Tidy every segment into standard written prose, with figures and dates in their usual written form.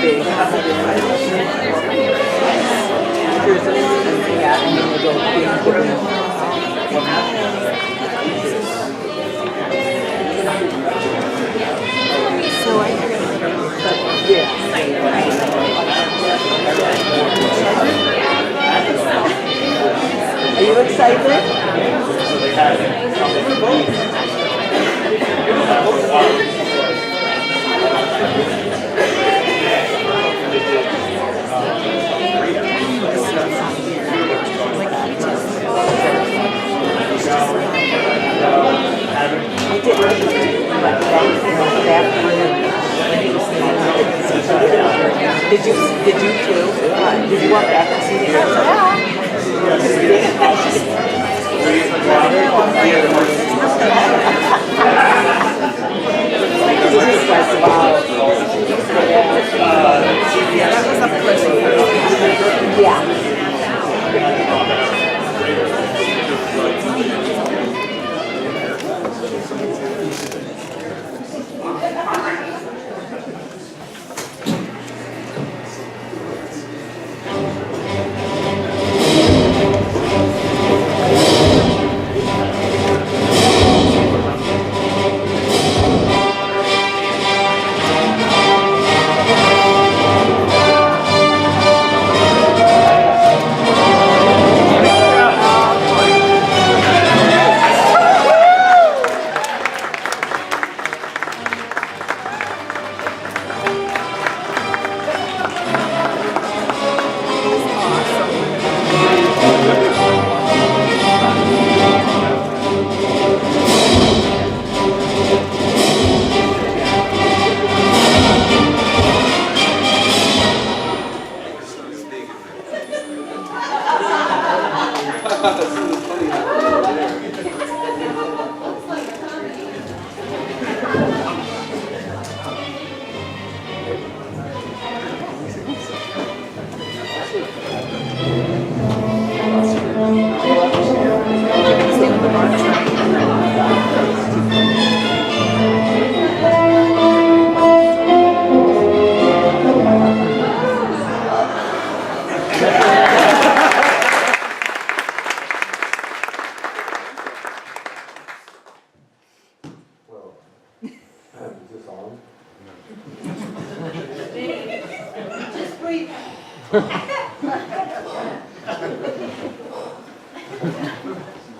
Are you excited? Did you too? Did you walk back and see the house? Yeah.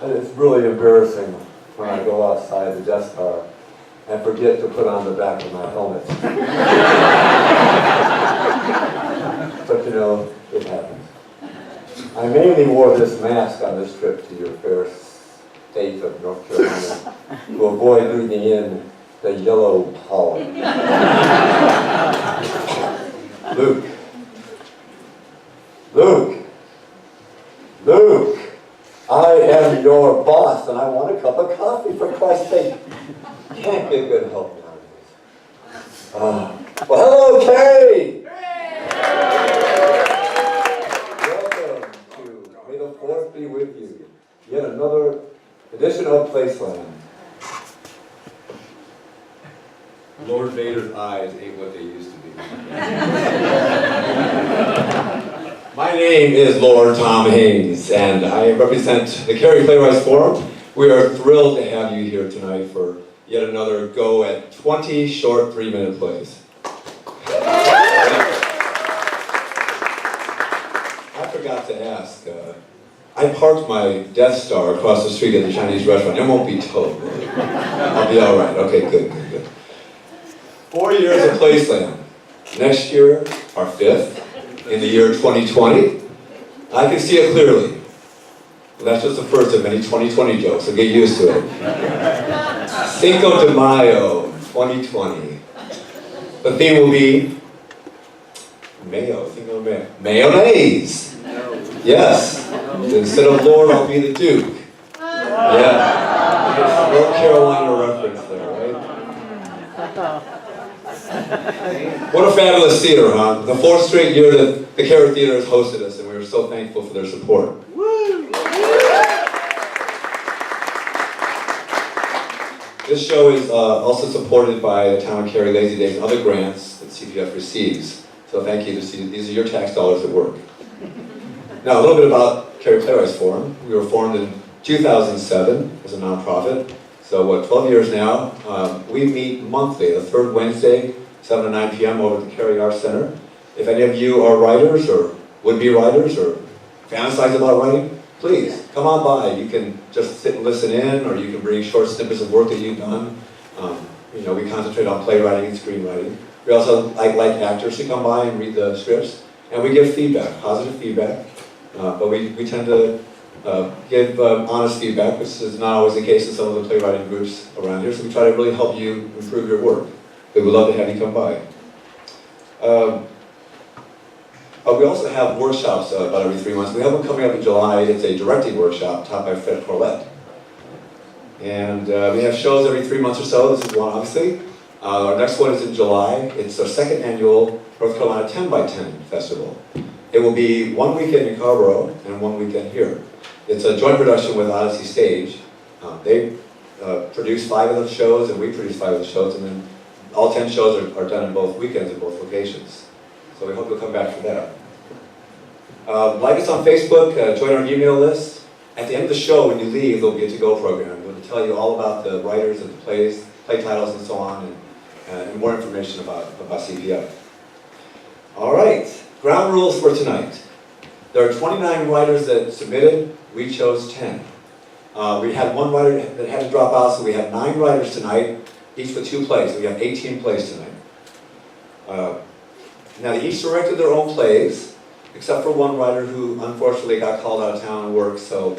It's really embarrassing when I go outside the Death Star and forget to put on the back of my helmet. But you know, it happens. I mainly wore this mask on this trip to your fair state of North Carolina to avoid breathing in the yellow pollen. Luke. Luke, I am your boss and I want a cup of coffee, for Christ's sake. Can't get good help nowadays. Well, hello, Carrie! Welcome to May the Fourth Be With You. Yet another edition of PlaySlam. Lord Vader's eyes ain't what they used to be. My name is Lord Tom Haynes, and I represent the Cary Playwrights Forum. We are thrilled to have you here tonight for yet another go at 20 short 3-minute plays. I forgot to ask, I parked my Death Star across the street at the Chinese restaurant. It won't be towed. I'll be all right. Okay, good. 4 years of PlaySlam. Next year, our 5th. In the year 2020, I can see it clearly. Well, that's just the first of many 2020 jokes, so get used to it. Cinco de Mayo, 2020. The theme will be mayo, Cinco de Mayo. Mayonnaise! Yes. Instead of Lord, I'll be the Duke. Yeah. North Carolina reference there, right? What a fabulous theater, huh? The 4th straight year that the Cary Theater has hosted us, and we are so thankful for their support. This show is also supported by the Town of Cary Lazy Days and other grants that CPF receives So thank you. These are your tax dollars at work. Now, a little bit about Cary Playwrights Forum. We were formed in 2007 as a nonprofit. So 12 years now. We meet monthly, the third Wednesday, 7 to 9 p.m. over at the Cary Arts Center. If any of you are writers or would-be writers or fantasize about writing, please come on by. You can just sit and listen in, or you can bring short snippets of work that you've done. We concentrate on playwriting and screenwriting. We also like actors to come by and read the scripts, and we give feedback, positive feedback. But we tend to give honest feedback, which is not always the case in some of the playwriting groups around here. So we try to really help you improve your work. We would love to have you come by. We also have workshops about every 3 months. We have one coming up in July. It's a directing workshop taught by Fred Corlett. And we have shows every 3 months or so. This is one, obviously. Our next one is in July. It's our second annual North Carolina 10x10 Festival. It will be one weekend in Carrboro and one weekend here. It's a joint production with Odyssey Stage. They produce 5 of the shows, and we produce 5 of the shows, and then all 10 shows are done in both weekends in both locations. So we hope you'll come back for that. Like us on Facebook, join our email list. At the end of the show, when you leave, there'll be a to-go program. We'll tell you all about the writers and the play titles and so on, and more information about CPF. All right, ground rules for tonight. There are 29 writers that submitted. We chose 10. We had one writer that had to drop out, so we have 9 writers tonight, each with 2 plays. So we have 18 plays tonight. Now, they each directed their own plays, except for one writer who unfortunately got called out of town and work, so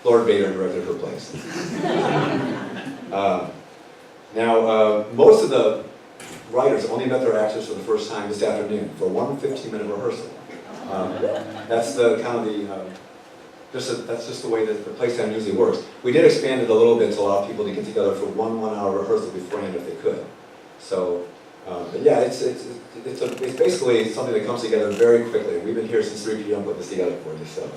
Lord Bader directed her plays. Most of the writers only met their actors for the first time this afternoon for one 15-minute rehearsal. That's just the way that the PlaySlam usually works. We did expand it a little bit to allow people to get together for one one-hour rehearsal beforehand if they could. So, but yeah, it's basically something that comes together very quickly. We've been here since 3 p.m. putting this together for you, so.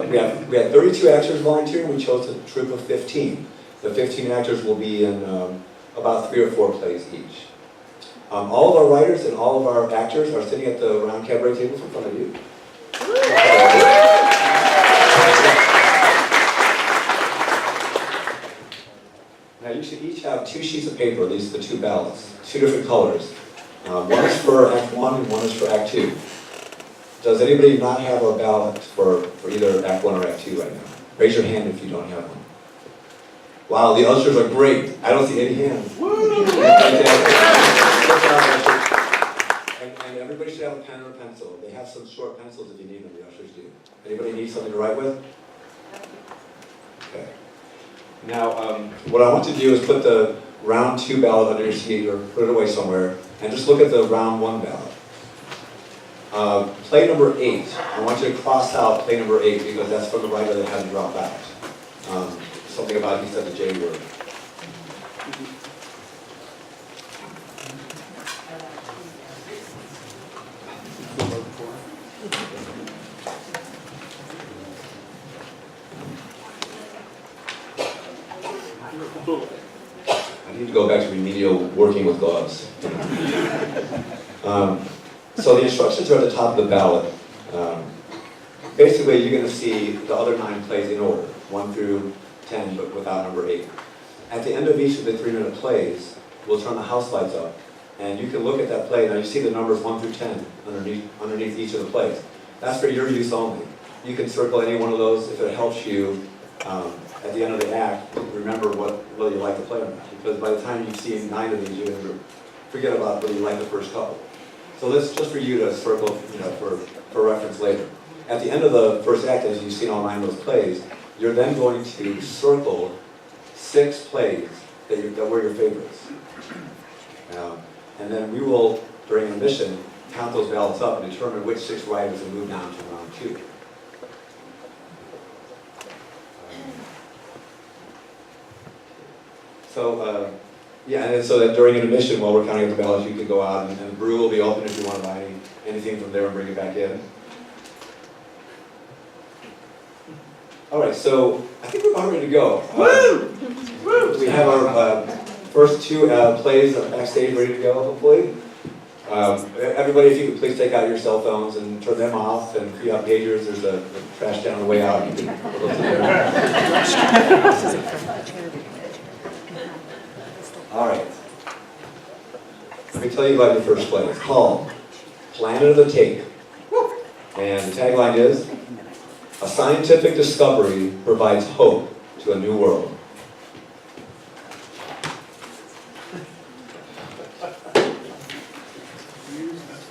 We had 32 actors volunteering. We chose a troupe of 15. The 15 actors will be in about 3 or 4 plays each. All of our writers and all of our actors are sitting at the round cabaret tables in front of you. Now you should each have 2 sheets of paper. These are the 2 ballots, 2 different colors. One is for Act 1 and one is for Act 2. Does anybody not have a ballot for either Act 1 or Act 2 right now? Raise your hand if you don't have one. Wow, the ushers are great. I don't see any hands. And everybody should have a pen or a pencil. They have some short pencils if you need them, the ushers do. Anybody need something to write with? Okay. Now, what I want to do is put the round 2 ballot under your seat or put it away somewhere, and just look at the round 1 ballot. Play number 8. I want you to cross out play number 8 because that's from the writer that had to drop out. Something about he said the J word. I need to go back to remedial working with gloves. So the instructions are at the top of the ballot. Basically, you're going to see the other 9 plays in order, 1 through 10, but without number 8. At the end of each of the 3-minute plays, we'll turn the house lights up, and you can look at that play. Now you see the numbers 1 through 10 underneath each of the plays. That's for your use only. You can circle any one of those if it helps you at the end of the act remember whether you like the play or not. Because by the time you see 9 of these, you forget about whether you like the first couple. So this is just for you to circle, for reference later. At the end of the first act, as you've seen all 9 of those plays, you're then going to circle 6 plays that were your favorites. And then we will, during intermission, count those ballots up and determine which 6 writers will move down to round 2. And so that during intermission, while we're counting up the ballots, you can go out and the brew will be open if you want to buy anything from there and bring it back in. All right, so I think we're about ready to go. We have our first two plays are backstage ready to go, hopefully. Everybody, if you could please take out your cell phones and turn them off, and if you have pagers, there's a trash can on the way out. You can put those in there. All right. Let me tell you about your first play. It's called Planet of the Tape. And the tagline is, a scientific discovery provides hope to a new world.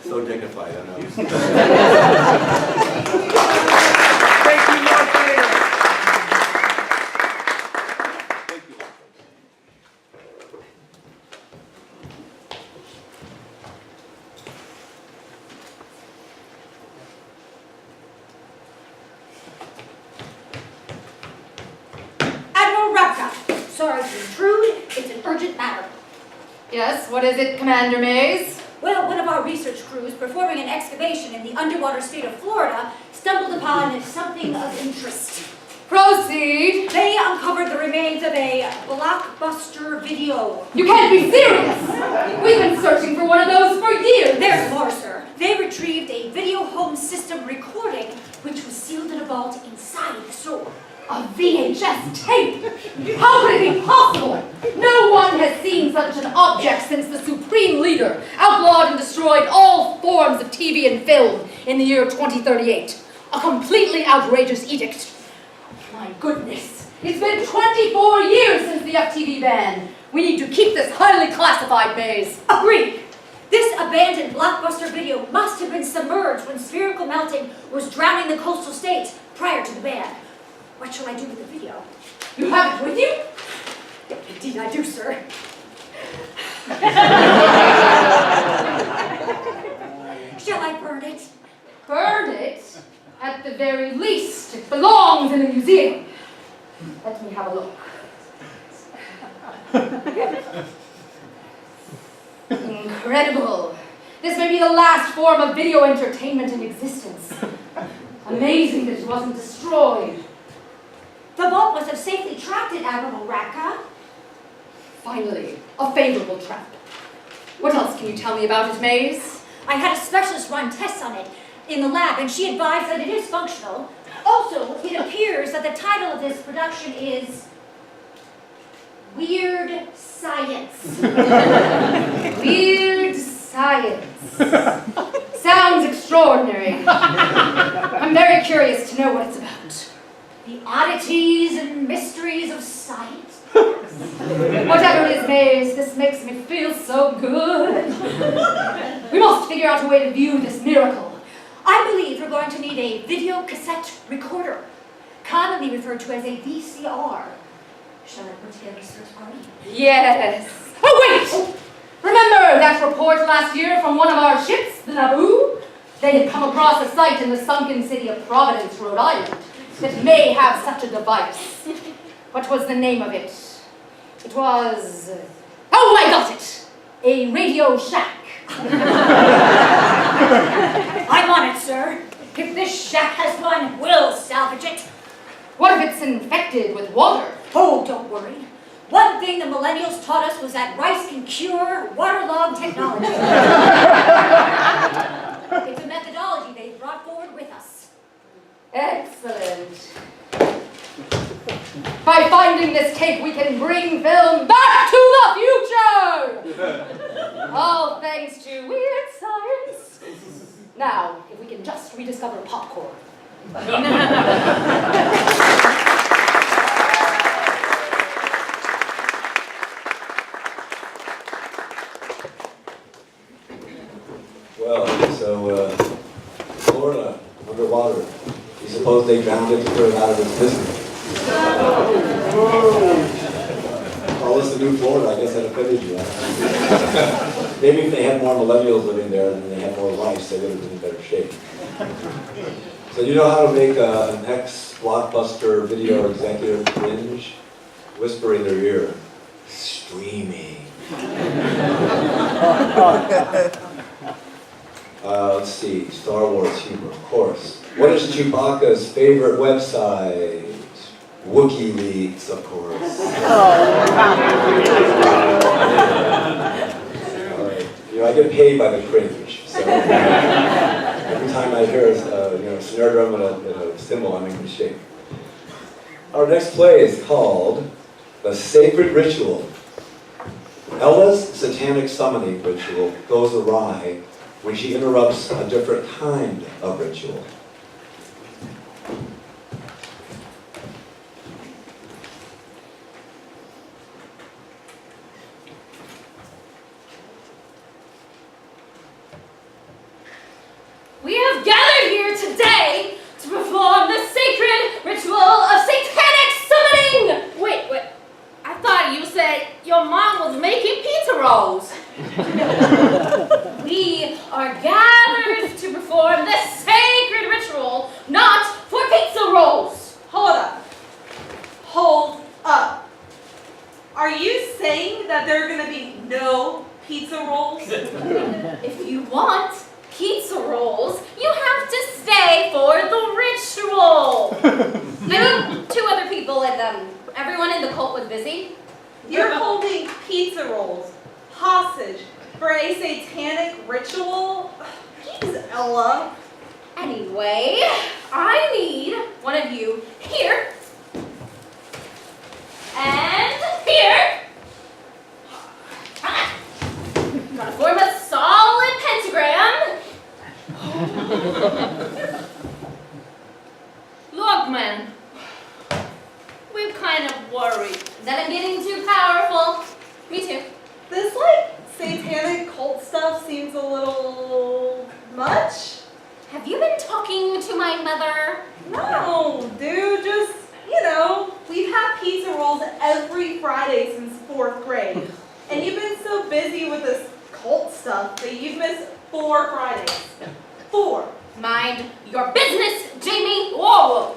So dignified, I know. Thank you, Martin. Admiral Rapka, sorry to intrude. It's an urgent matter. Yes, what is it, Commander Mays? Well, one of our research crews performing an excavation in the underwater state of Florida stumbled upon something of interest. Proceed. They uncovered the remains of a blockbuster video. You can't be serious. We've been searching for one of those for years. There's more, sir. They retrieved a video home system recording which was sealed in a vault inside the store. A VHS tape. How could it be possible? No one has seen such an object since the Supreme Leader outlawed and destroyed all forms of TV and film in the year 2038. A completely outrageous edict. My goodness, it's been 24 years since the FTV ban. We need to keep this highly classified, Mays. Agreed. This abandoned blockbuster video must have been submerged when spherical melting was drowning the coastal states prior to the ban. What shall I do with the video? You have it with you? Indeed I do, sir. Shall I burn it? Burn it? At the very least, it belongs in a museum. Let me have a look. Incredible. This may be the last form of video entertainment in existence. Amazing that it wasn't destroyed. The vault must have safely trapped it, Admiral Raka. Finally, a favorable trap. What else can you tell me about it, Mays? I had a specialist run tests on it in the lab, and she advised that it is functional. Also, it appears that the title of this production is Weird Science. Weird science. Sounds extraordinary. I'm very curious to know what it's about. The oddities and mysteries of science. Whatever it is, Mays, this makes me feel so good. We must figure out a way to view this miracle. I believe we're going to need a video cassette recorder, commonly referred to as a VCR. Shall I put together a search party? Yes. Oh, wait! Remember that report last year from one of our ships, the Naboo? They had come across a site in the sunken city of Providence, Rhode Island, that may have such a device. What was the name of it? It was... Oh, I got it! A Radio Shack. I'm on it, sir. If this shack has one, we'll salvage it. What if it's infected with water? Oh, don't worry. One thing the millennials taught us was that rice can cure waterlogged technology. It's a methodology they brought forward with us. Excellent. By finding this tape, we can bring film back to the future! All thanks to weird science. Now, if we can just rediscover popcorn. Well, so, Florida, underwater. You suppose they drowned it to put it out of its business? Call us the new Florida, I guess that offended you. Maybe if they had more millennials living there and they had more rice, they would have been in better shape. So you know how to make an ex-blockbuster video executive cringe? Whisper in their ear, streaming. Let's see, Star Wars humor, of course. What is Chewbacca's favorite website? WikiLeaks, of course. All right. You know, I get paid by the cringe, so every time I hear a snare drum and a cymbal, I'm in good shape. Our next play is called The Sacred Ritual. Ella's satanic summoning ritual goes awry when she interrupts a different kind of ritual. We have gathered here today to perform the sacred ritual of satanic summoning! Wait. I thought you said your mom was making pizza rolls. We are gathered to perform the sacred ritual, not for pizza rolls! Hold up. Are you saying that there are going to be no pizza rolls? If you want pizza rolls, you have to stay for the ritual! I know 2 other people and everyone in the cult was busy. You're holding pizza rolls hostage for a satanic ritual? Jeez, Ella. Anyway, I need one of you here and here. Gotta form a solid pentagram. Look, man. We're kind of worried. That I'm getting too powerful. Me too. This, satanic cult stuff seems a little much. Have you been talking to my mother? No, dude, just, we've had pizza rolls every Friday since 4th grade. And you've been so busy with this cult stuff that you've missed 4 Fridays. 4. Mind your business, Jamie. Whoa.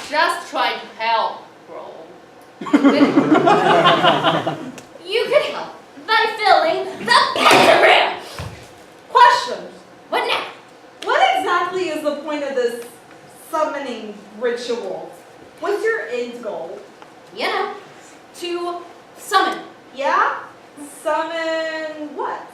Just try to help, bro. You could help by filling the pentagram. Question. What now? What exactly is the point of this summoning ritual? What's your end goal? To summon. Yeah? Summon what?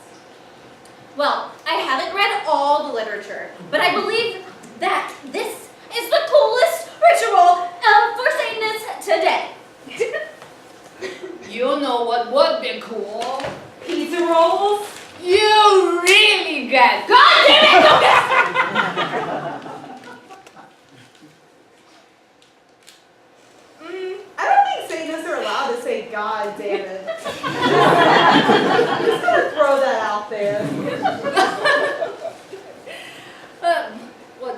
Well, I haven't read all the literature, but I believe that this is the coolest ritual for Satanists today. You know what would be cool? Pizza rolls? You really get. God damn it! I don't think Satanists are allowed to say God damn it. I'm just gonna throw that out there. What?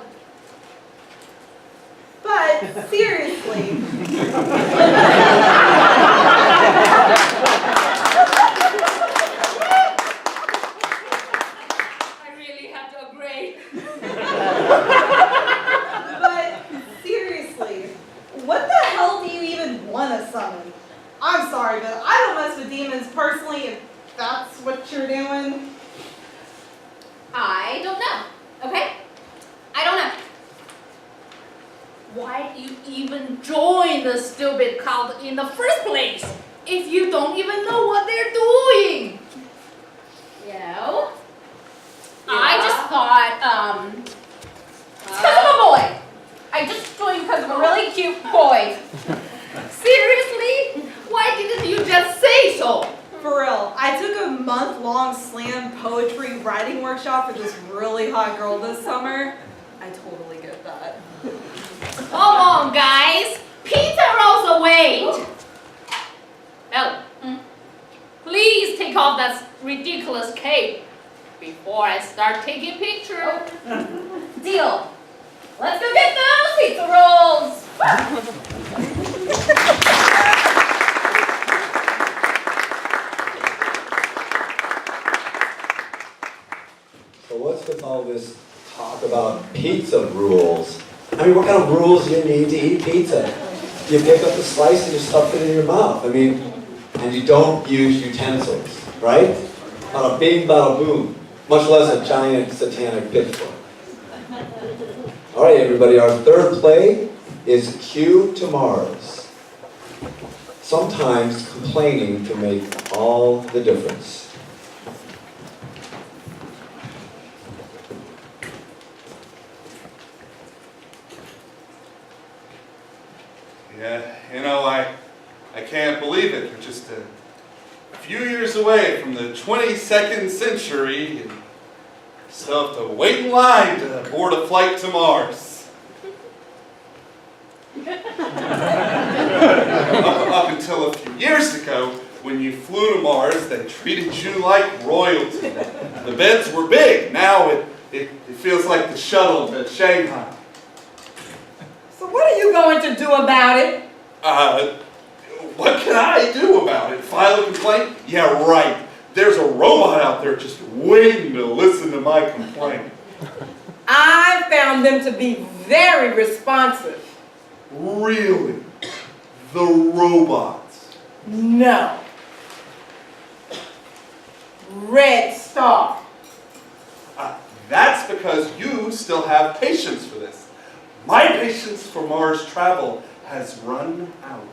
But seriously. I really have to agree. But seriously, what the hell do you even want to summon? I'm sorry, but I don't mess with demons personally if that's what you're doing. I don't know, okay? I don't know. Why do you even join the stupid cult in the first place if you don't even know what they're doing? I just thought, it's because I'm a boy. I just joined because of a really cute boy. Seriously? Why didn't you just say so? For real, I took a month-long slam poetry writing workshop for this really hot girl this summer. I totally get that. Come on, guys. Pizza rolls away. Ella, please take off that ridiculous cape before I start taking pictures. Deal. Let's go get those pizza rolls. So what's with all this talk about pizza rules? I mean, what kind of rules do you need to eat pizza? You pick up the slice and you stuff it in your mouth. I mean, and you don't use utensils, right? Not a bing, bada boom, much less a giant satanic pitchfork. All right, everybody, our third play is Q to Mars. Sometimes complaining can make all the difference. Yeah, you know, I can't believe it. We're just a few years away from the 22nd century, and still have to wait in line to board a flight to Mars. Up until a few years ago, when you flew to Mars, they treated you like royalty. The beds were big. Now it feels like the shuttle to Shanghai. So what are you going to do about it? What can I do about it? File a complaint? Yeah, right. There's a robot out there just waiting to listen to my complaint. I found them to be very responsive. Really? The robots? No. Red Star. That's because you still have patience for this. My patience for Mars travel has run out.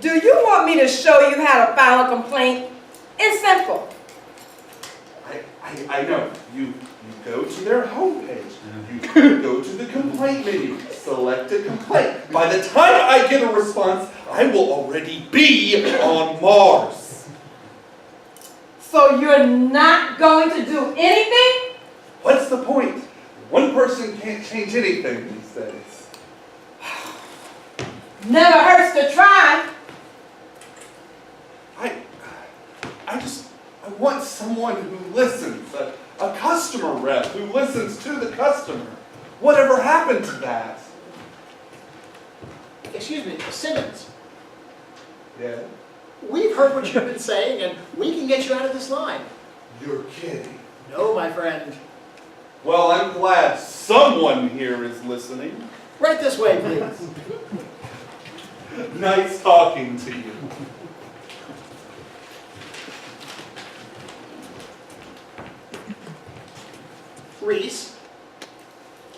Do you want me to show you how to file a complaint? It's simple. I know. You go to their homepage. You go to the complaint menu. Select a complaint. By the time I get a response, I will already be on Mars. So you're not going to do anything? What's the point? One person can't change anything these days. Never hurts to try. I want someone who listens, a customer rep who listens to the customer. Whatever happened to that? Excuse me, Simmons. Yeah, We've heard what you've been saying, and we can get you out of this line. you're kidding. No, my friend. Well, I'm glad someone here is listening. Right this way, please. Nice talking to you. Reese,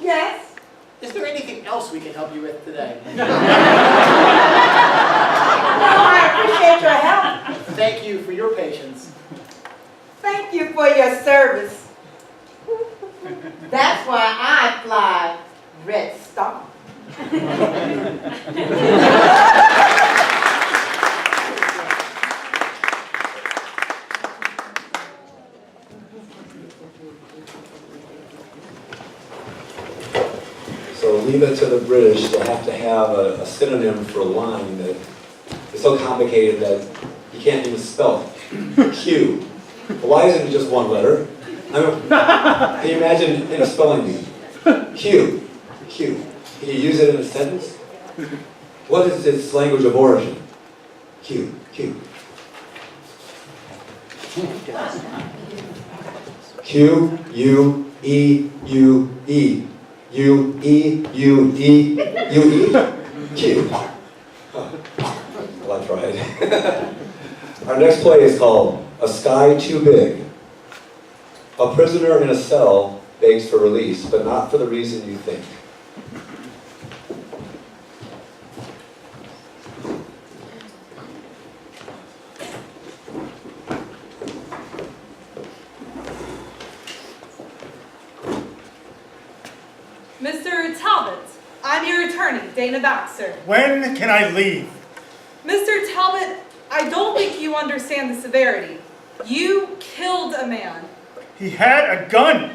Yes. is there anything else we can help you with today? No, I appreciate your help. Thank you for your patience. Thank you for your service. That's why I fly Red Star. So leave it to the British to have a synonym for a line that is so complicated that you can't even spell it. Q. Well, why isn't it just one letter? Can you imagine in a spelling bee? Q. Q. Can you use it in a sentence? What is its language of origin? Q. Q. Q. U. E. U. E. U. E. U. E. U. E. Q. Well, I tried. Our next play is called A Sky Too Big. A prisoner in a cell begs for release, but not for the reason you think. Mr. Talbot, I'm your attorney, Dana Baxter. When can I leave? Mr. Talbot, I don't think you understand the severity. You killed a man. He had a gun.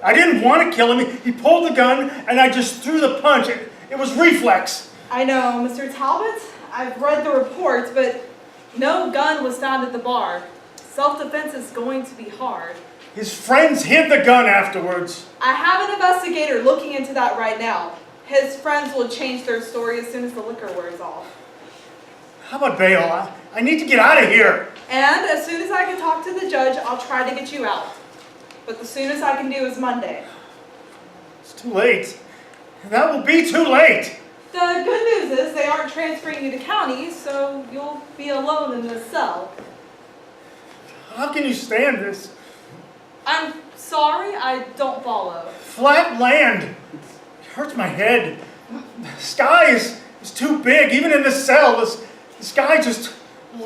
I didn't want to kill him. He pulled the gun and I just threw the punch. It was reflex. I know, Mr. Talbot, I've read the reports, but no gun was found at the bar. Self-defense is going to be hard. His friends hid the gun afterwards. I have an investigator looking into that right now. His friends will change their story as soon as the liquor wears off. How about bail? I need to get out of here. And as soon as I can talk to the judge, I'll try to get you out. But the soonest I can do is Monday. It's too late. That will be too late. The good news is they aren't transferring you to county, so you'll be alone in the cell. How can you stand this? I'm sorry, I don't follow. Flat land. It hurts my head. The sky is too big. Even in the cell, the sky just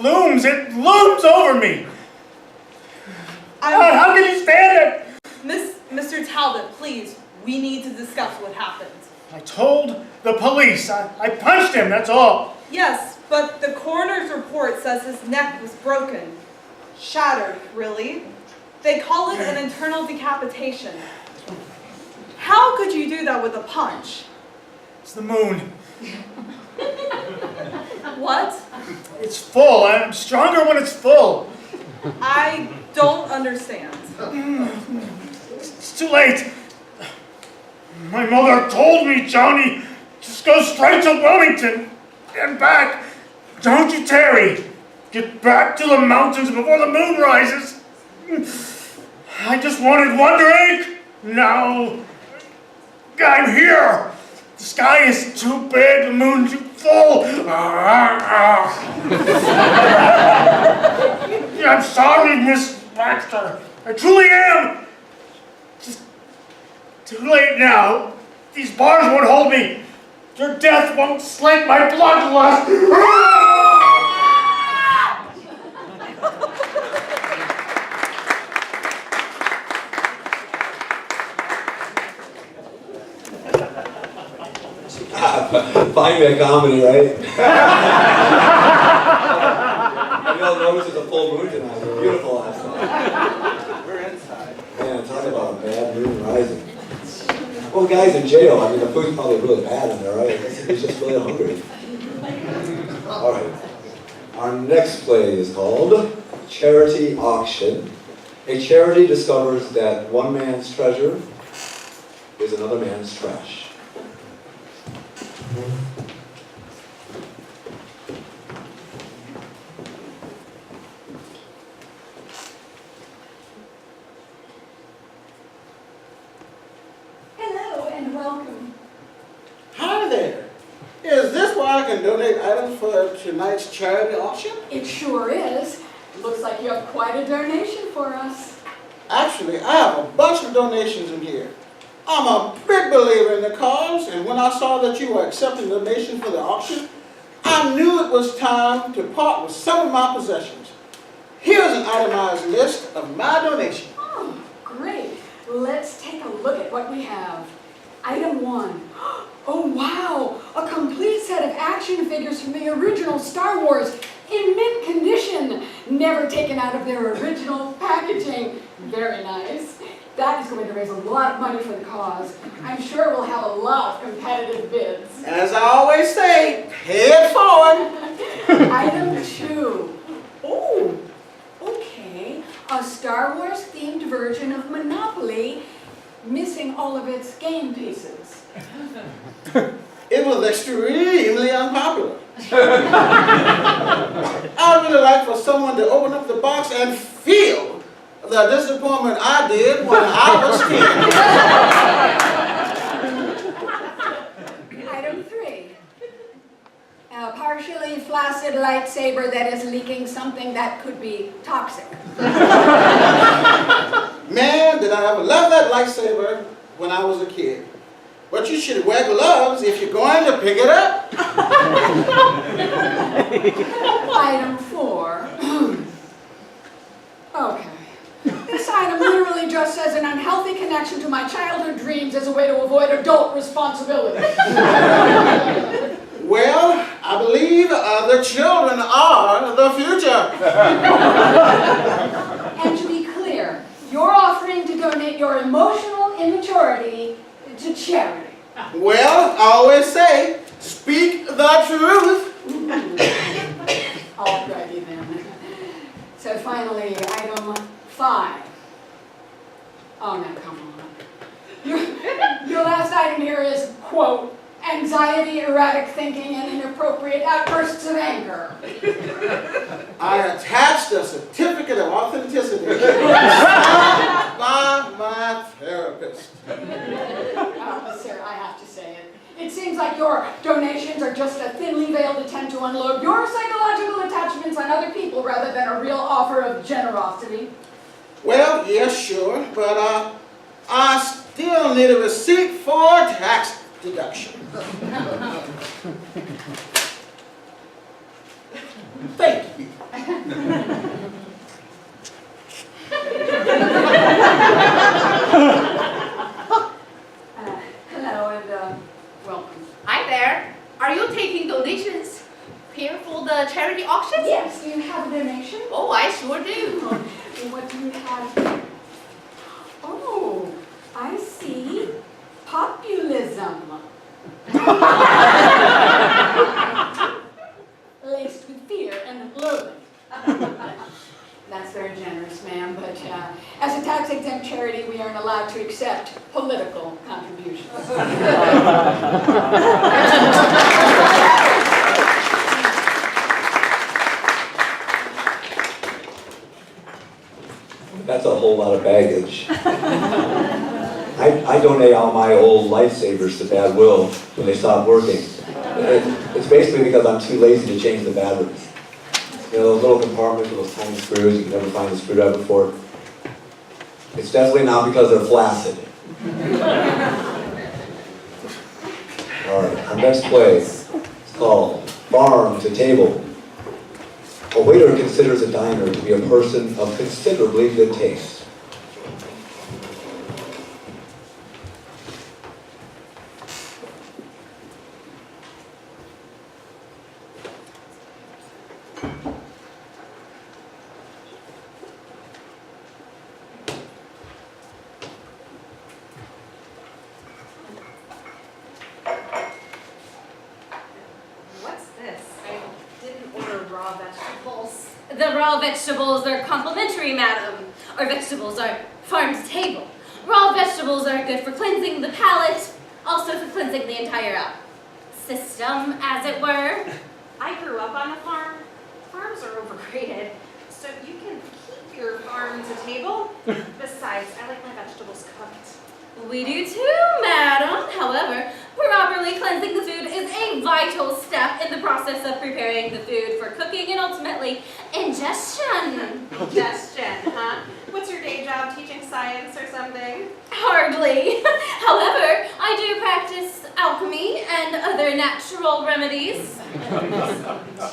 looms. It looms over me. God, how can you stand it? Mr. Talbot, please, we need to discuss what happened. I told the police. I punched him, that's all. Yes, but the coroner's report says his neck was broken. Shattered, really. They call it an internal decapitation. How could you do that with a punch? It's the moon. What? It's full. I'm stronger when it's full. I don't understand. It's too late. My mother told me, Johnny, just go straight to Wilmington and back. Don't you tarry. Get back to the mountains before the moon rises. I just wanted one drink. Now I'm here. The sky is too big, the moon too full. I'm sorry, Miss Baxter. I truly am. Just too late now. These bars won't hold me. Your death won't slake my bloodlust. Find me a comedy, right? You all notice it's a full moon tonight. It's beautiful outside. We're inside. Man, talk about a bad moon rising. Well, the guy's in jail. I mean, the food's probably really bad in there, right? I guess he's just really hungry. All right. Our next play is called Charity Auction. A charity discovers that one man's treasure is another man's trash. Hello and welcome. Hi there. Is this where I can donate items for tonight's charity auction? It sure is. Looks like you have quite a donation for us. Actually, I have a bunch of donations in here. I'm a big believer in the cause, and when I saw that you were accepting donations for the auction, I knew it was time to part with some of my possessions. Here's an itemized list of my donations. Oh, great. Let's take a look at what we have. Item 1. Oh wow, a complete set of action figures from the original Star Wars in mint condition, never taken out of their original packaging. Very nice. That is going to raise a lot of money for the cause. I'm sure we'll have a lot of competitive bids. As I always say, pay it forward. Item 2. Oh, okay. A Star Wars themed version of Monopoly, missing all of its game pieces. It was extremely unpopular. I would really like for someone to open up the box and feel the disappointment I did when I was 10. Item 3. A partially flaccid lightsaber that is leaking something that could be toxic. Man, did I ever love that lightsaber when I was a kid. But you should wear gloves if you're going to pick it up. Item 4. Okay. This item literally just says an unhealthy connection to my childhood dreams as a way to avoid adult responsibility. Well, I believe the children are the future. And to be clear, you're offering to donate your emotional immaturity to charity. Well, I always say, speak the truth. Alrighty then. So finally, item 5. Oh no, come on. Your last item here is, quote, anxiety, erratic thinking, and inappropriate outbursts of anger. I attached a certificate of authenticity by my therapist. Sir, I have to say it. It seems like your donations are just a thinly veiled attempt to unload your psychological attachments on other people rather than a real offer of generosity. Well, yes, sure, but I still need a receipt for tax. deduction. Thank you. Hello and welcome. Hi there. Are you taking donations here for the charity auction? Yes, do you have a donation? Oh, I sure do. What do you have here? Oh, I see. Populism. Laced with fear and loathing. That's very generous, ma'am, but as a tax-exempt charity, we aren't allowed to accept political contributions. That's a whole lot of baggage. I donate all my old lifesavers to Bad Will when they stop working. It's basically because I'm too lazy to change the batteries. You know, those little compartments with those tiny screws, you can never find the screwdriver for it. It's definitely not because they're flaccid. All right, our next play is called Farm to Table. A waiter considers a diner to be a person of considerably good taste. What's this? I didn't order raw vegetables. The raw vegetables are complimentary, madam. Our vegetables are farm to table. Raw vegetables are good for cleansing the palate, also for cleansing the entire system, as it were. I grew up on a farm. Farms are overrated, so you can keep your farm to table. Besides, I like my vegetables cooked. We do too, madam. However, properly cleansing the food is a vital step in the process of preparing the food for cooking and ultimately ingestion. Ingestion, huh? What's your day job, teaching science or something? Hardly. However, I do practice alchemy and other natural remedies.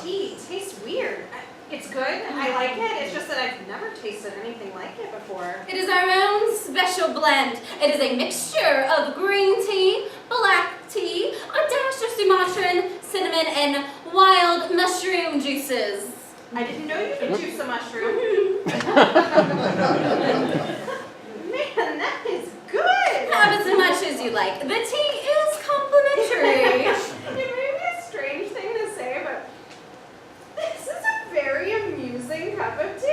Tea tastes weird. It's good, I like it, it's just that I've never tasted anything like it before. It is our own special blend. It is a mixture of green tea, black tea, a dash of Sumatran, cinnamon, and wild mushroom juices. I didn't know you could juice a mushroom. Man, that is good! Have as much as you like. The tea is complimentary. It may be a strange thing to say, but this is a very amusing cup of tea.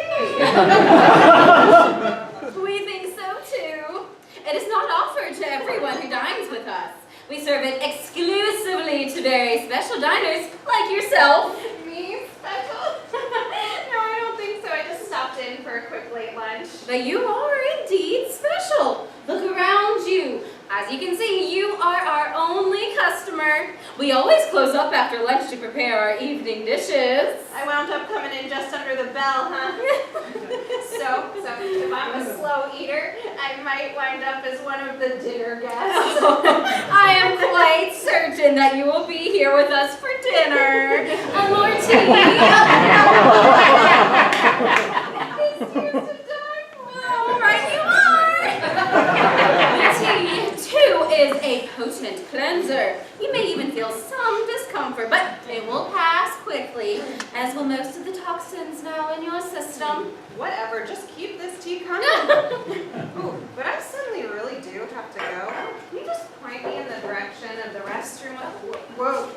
We think so too. It is not offered to everyone who dines with us. We serve it exclusively to very special diners like yourself. Me special? No, I don't think so. I just stopped in for a quick late lunch. But you are indeed special. Look around you. As you can see, you are our only customer. We always close up after lunch to prepare our evening dishes. I wound up coming in just under the bell, huh? So if I'm a slow eater, I might wind up as one of the dinner guests. I am quite certain that you will be here with us for dinner. And more tea. This tears to die for. Oh, right you are. The tea, too, is a potent cleanser. You may even feel some discomfort, but it will pass quickly, as will most of the toxins now in your system. Whatever, just keep this tea coming. Ooh, but I suddenly really do have to go. Can you just point me in the direction of the restroom? Whoa.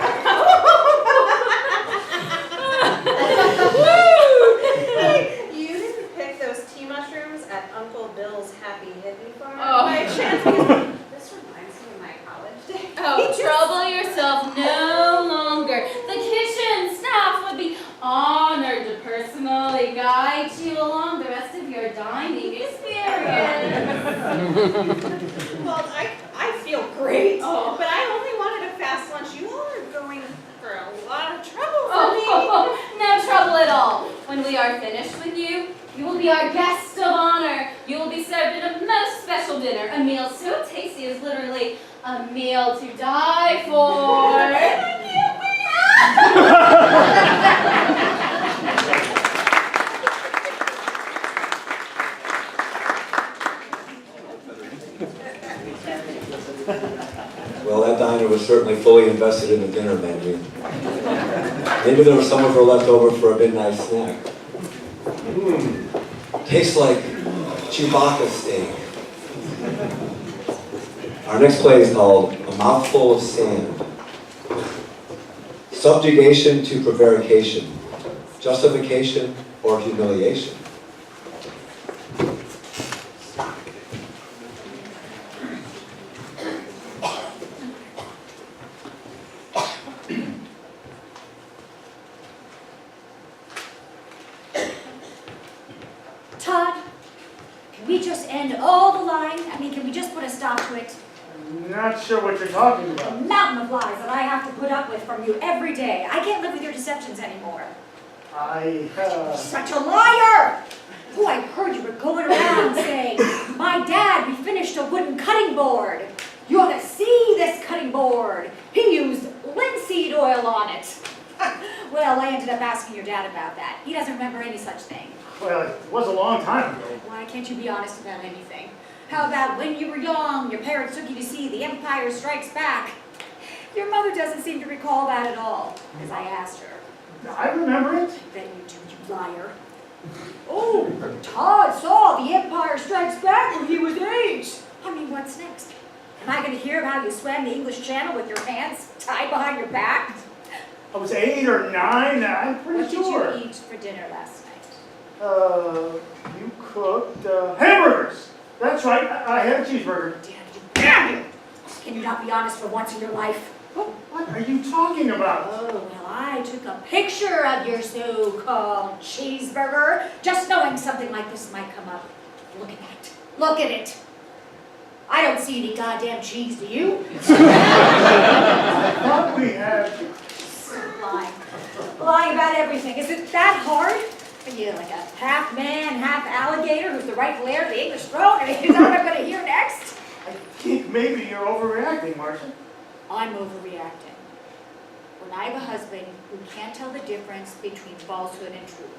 Hey, you didn't pick those tea mushrooms at Uncle Bill's Happy Hippie Farm by chance? This reminds me of my college days. Oh, trouble yourself no longer. The kitchen staff would be honored to personally guide you along the rest of your dining experience. Well, I feel great, Oh. but I only wanted a fast lunch. You all are going for a lot of trouble for me. No trouble at all. When we are finished with you, you will be our guest of honor. You will be served in a most special dinner, a meal so tasty as literally a A meal to die for. Well, that diner was certainly fully invested in the dinner menu. Maybe there was some of her left over for a midnight snack. Tastes like Chewbacca steak. Our next play is called A Mouthful of Sand. Subjugation to prevarication. Justification or humiliation. Todd, can we just end all the lying? I mean, can we just put a stop to it? I'm not sure what you're talking The about. mountain of lies that I have to put up with from you every day. I can't live with your deceptions anymore. Such a liar! Oh, I heard you were going around saying, my dad, we finished a wooden cutting board. You ought to see this cutting board. He used linseed oil on it. Well, I ended up asking your dad about that. He doesn't remember any such thing. Well, it was a long time ago. Why can't you be honest about anything? How about when you were young, your parents took you to see The Empire Strikes Back? Your mother doesn't seem to recall that at all, as I asked her. I remember it. Then you do, you liar. Oh, Todd saw The Empire Strikes Back when he was 8. I mean, what's next? Am I going to hear of how you swam the English Channel with your hands tied behind your back? I was 8 or 9, I'm pretty What sure. did you eat for dinner last night? You cooked hamburgers. That's right, I had a cheeseburger. Damn you! Can you not be honest for once in your life? What are you talking about? Oh, well, I took a picture of your so-called cheeseburger, just knowing something like this might come up. Look at that. Look at it. I don't see any goddamn cheese, do you? I thought we had... Lying. Lying about everything. Is it that hard? Are you like a half man, half alligator who's the rightful heir to the English throne? I mean, is that what I'm going to hear next? I think maybe you're overreacting, Marcia. I'm overreacting. When I have a husband who can't tell the difference between falsehood and truth.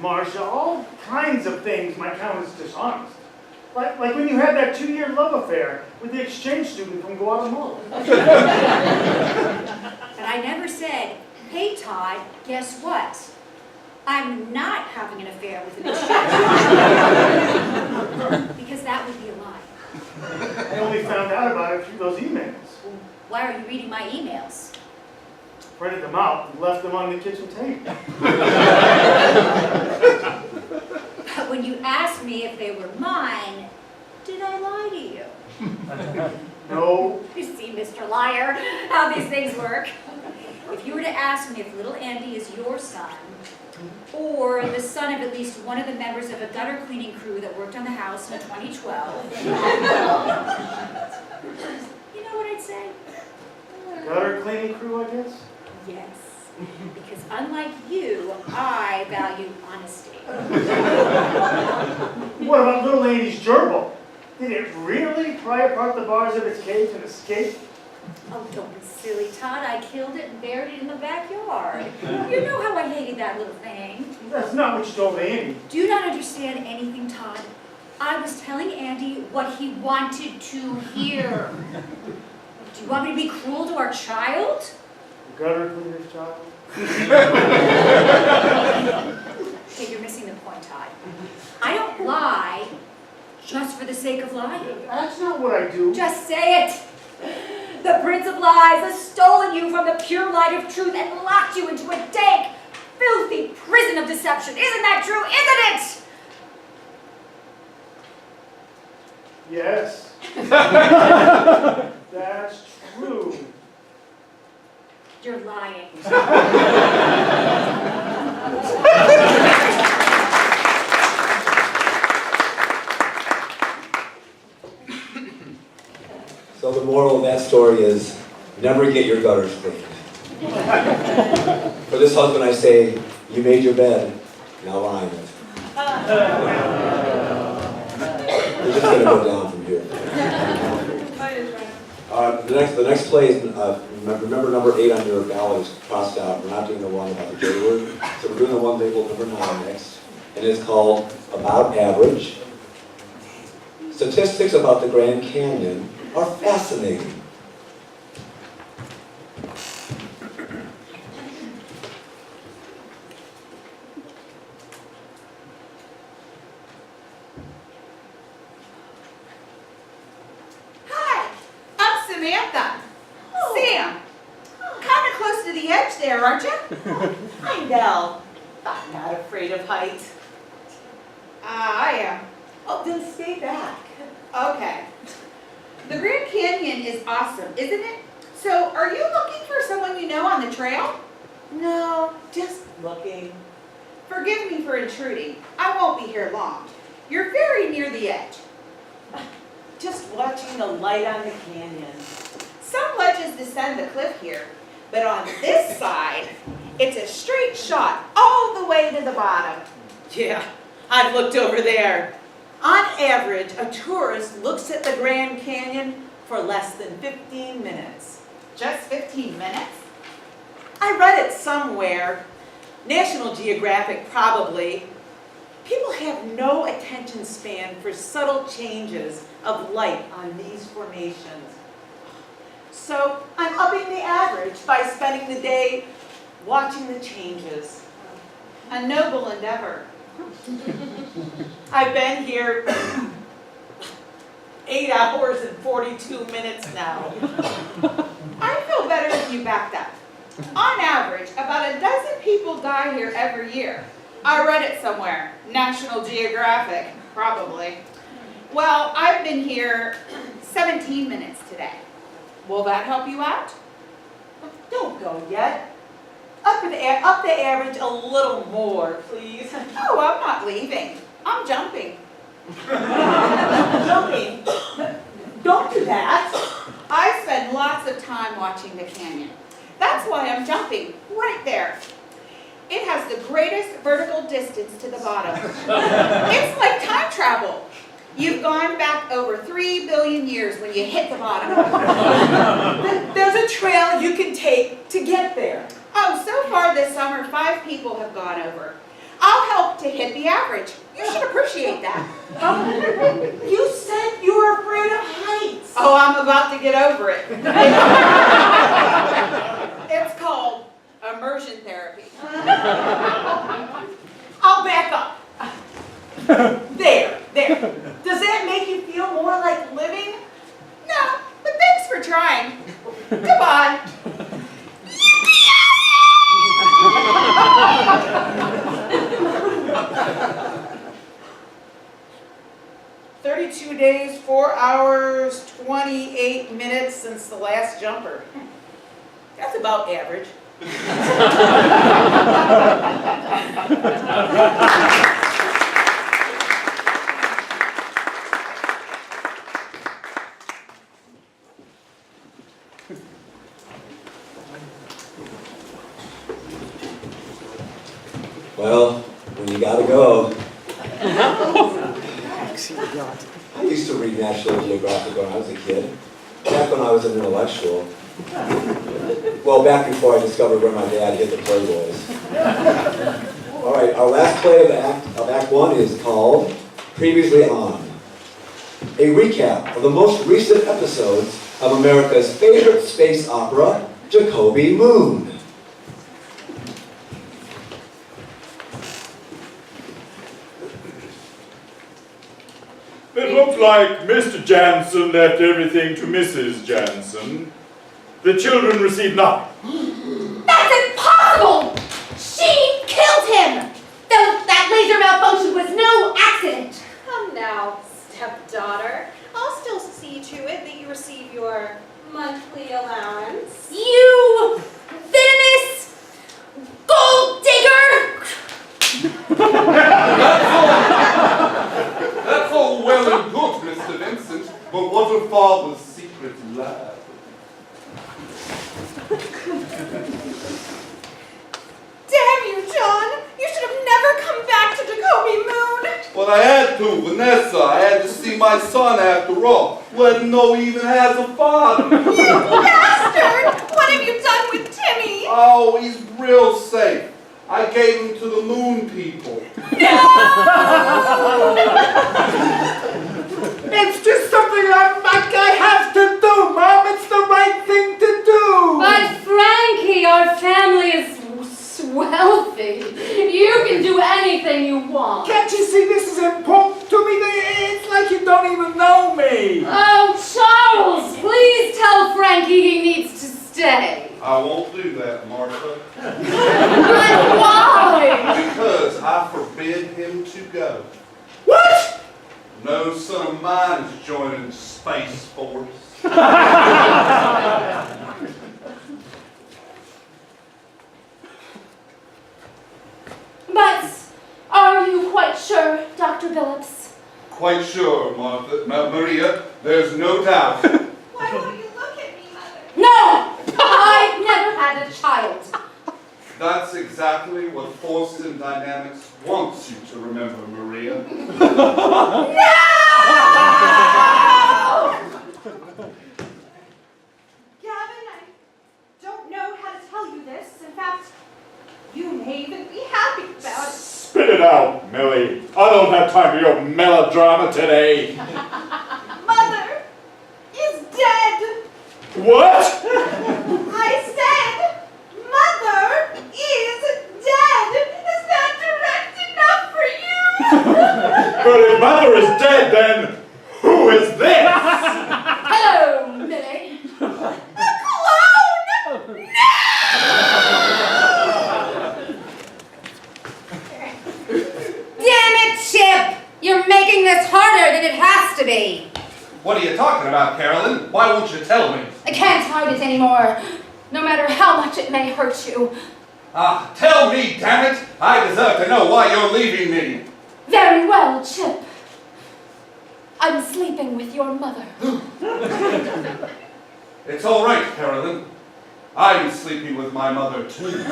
Marcia, all kinds of things might count as dishonest. Like when you had that 2-year love affair with the exchange student from Guatemala. But I never said, hey Todd, guess what? I'm not having an affair with an exchange student. Because that would be a lie. I only found out about it through those emails. Why are you reading my emails? Printed them out and left them on the kitchen table. But when you asked me if they were mine, did I lie to you? No. You see, Mr. Liar, how these things work. If you were to ask me if little Andy is your son, or the son of at least one of the members of a gutter cleaning crew that worked on the house in 2012, you know what I'd say? Gutter cleaning crew, I guess? Yes, because unlike you, I value honesty. What about little Andy's gerbil? Did it really pry apart the bars of its cage and escape? Oh, don't be silly, Todd. I killed it and buried it in the backyard. You know how I hated that little thing. That's not what you told Andy. Do you not understand anything, Todd? I was telling Andy what he wanted to hear. Do you want me to be cruel to our child? The gutter cleaner's child? Okay, you're missing the point, Todd. I don't lie just for the sake of lying. That's not what I do. Just say it. The Prince of Lies has stolen you from the pure light of truth and locked you into a dank, filthy prison of deception. Isn't that true? Isn't it? Yes. That's true. You're lying. So the moral of that story is, never get your gutters cleaned. For this husband I say, you made your bed, now lie in it. We're just going to go down from here. the next play is, remember number 8 on your ballot is crossed out. We're not doing the one about the J word. So we're doing the one labeled number 9 next. And it's called About Average. Statistics about the Grand Canyon are fascinating. Hi, I'm Samantha. Sam, kind of close to the edge there, aren't you? I know. I'm not afraid of heights. I am. Oh, then stay back. Okay. The Grand Canyon is awesome, isn't it? So, are you looking for someone you know on the trail? No, just looking. Forgive me for intruding. I won't be here long. You're very near the edge. Just watching the light on the canyon. Some ledges descend the cliff here, but on this side, it's a straight shot all the way to the bottom. Yeah, I've looked over there. On average, a tourist looks at the Grand Canyon for less than 15 minutes. Just 15 minutes? I read it somewhere. National Geographic, probably. People have no attention span for subtle changes of light on these formations. So I'm upping the average by spending the day watching the changes. A noble endeavor. I've been here 8 hours and 42 minutes now. I feel better if you backed up. On average, about a dozen people die here every year. I read it somewhere. National Geographic, probably. Well, I've been here 17 minutes today. Will that help you out? Don't go yet. Up the average a little more, please. Oh, I'm not leaving. I'm jumping. Jumping? Don't do that. I spend lots of time watching the canyon. That's why I'm jumping, right there. It has the greatest vertical distance to the bottom. It's like time travel. You've gone back over 3 billion years when you hit the bottom. There's a trail you can take to get there. Oh, so far this summer, 5 people have gone over. I'll help to hit the average. You should appreciate that. You said you were afraid of heights. Oh, I'm about to get over it. It's called immersion therapy. I'll back up. There. Does that make you feel more like living? No, but thanks for trying. Goodbye. 32 days, 4 hours, 28 minutes since the last jumper. That's about average. Well, when you gotta go. I used to read National Geographic when I was a kid. Back when I was an intellectual. Well, back before I discovered where my dad hid the Playboys. All right, our last play of Act 1 is called Previously On. A recap of the most recent episodes of America's favorite space opera, Jacoby Moon. It looked like Mr. Jansen left everything to Mrs. Jansen. The children received nothing. That's impossible! She killed him! Though that laser malfunction was no accident. Come now, stepdaughter. I'll still see to it that you receive your monthly allowance. You venomous gold digger! That's all well and good, Mr. Vincent, but what of father's secret lab? Damn you, John! You should have never come back to Jacoby Moon! But I had to, Vanessa. I had to see my son after all. Let him know he even has a father. You bastard! What have you done with Timmy? Oh, he's real safe. I gave him to the moon people. It's just something I have to do, Mom. It's the right thing to do. But Frankie, our family is wealthy. You can do anything you want. Can't you see this is important to me? It's like you don't even know me. Oh, Charles, please tell Frankie he needs to stay. I won't do that, Martha. But why? Because I forbid him to go. What? No son of mine is joining the Space Force. But are you quite sure, Dr. Phillips? Quite sure, Maria. There's no doubt. Why won't you look at me, Mother? No! I've never had a child. That's exactly what Forced Dynamics wants you to remember, Maria. Gavin, I don't know how to tell you this. In fact, you may even be happy about it. Spit it out, Millie. I don't have time for your melodrama today. Mother is dead. What? I said, Mother is dead. Is that direct enough for you? But if Mother is dead, then who is this? Hello, Millie. A clone! No! Damn it, Chip! You're making this harder than it has to be. What are you talking about, Carolyn? Why won't you tell me? I can't hide it anymore, no matter how much it may hurt you. Ah, tell me, damn it! I deserve to know why you're leaving me. Very well, Chip. I'm sleeping with your mother. It's all right, Carolyn. I'm sleeping with my mother, too.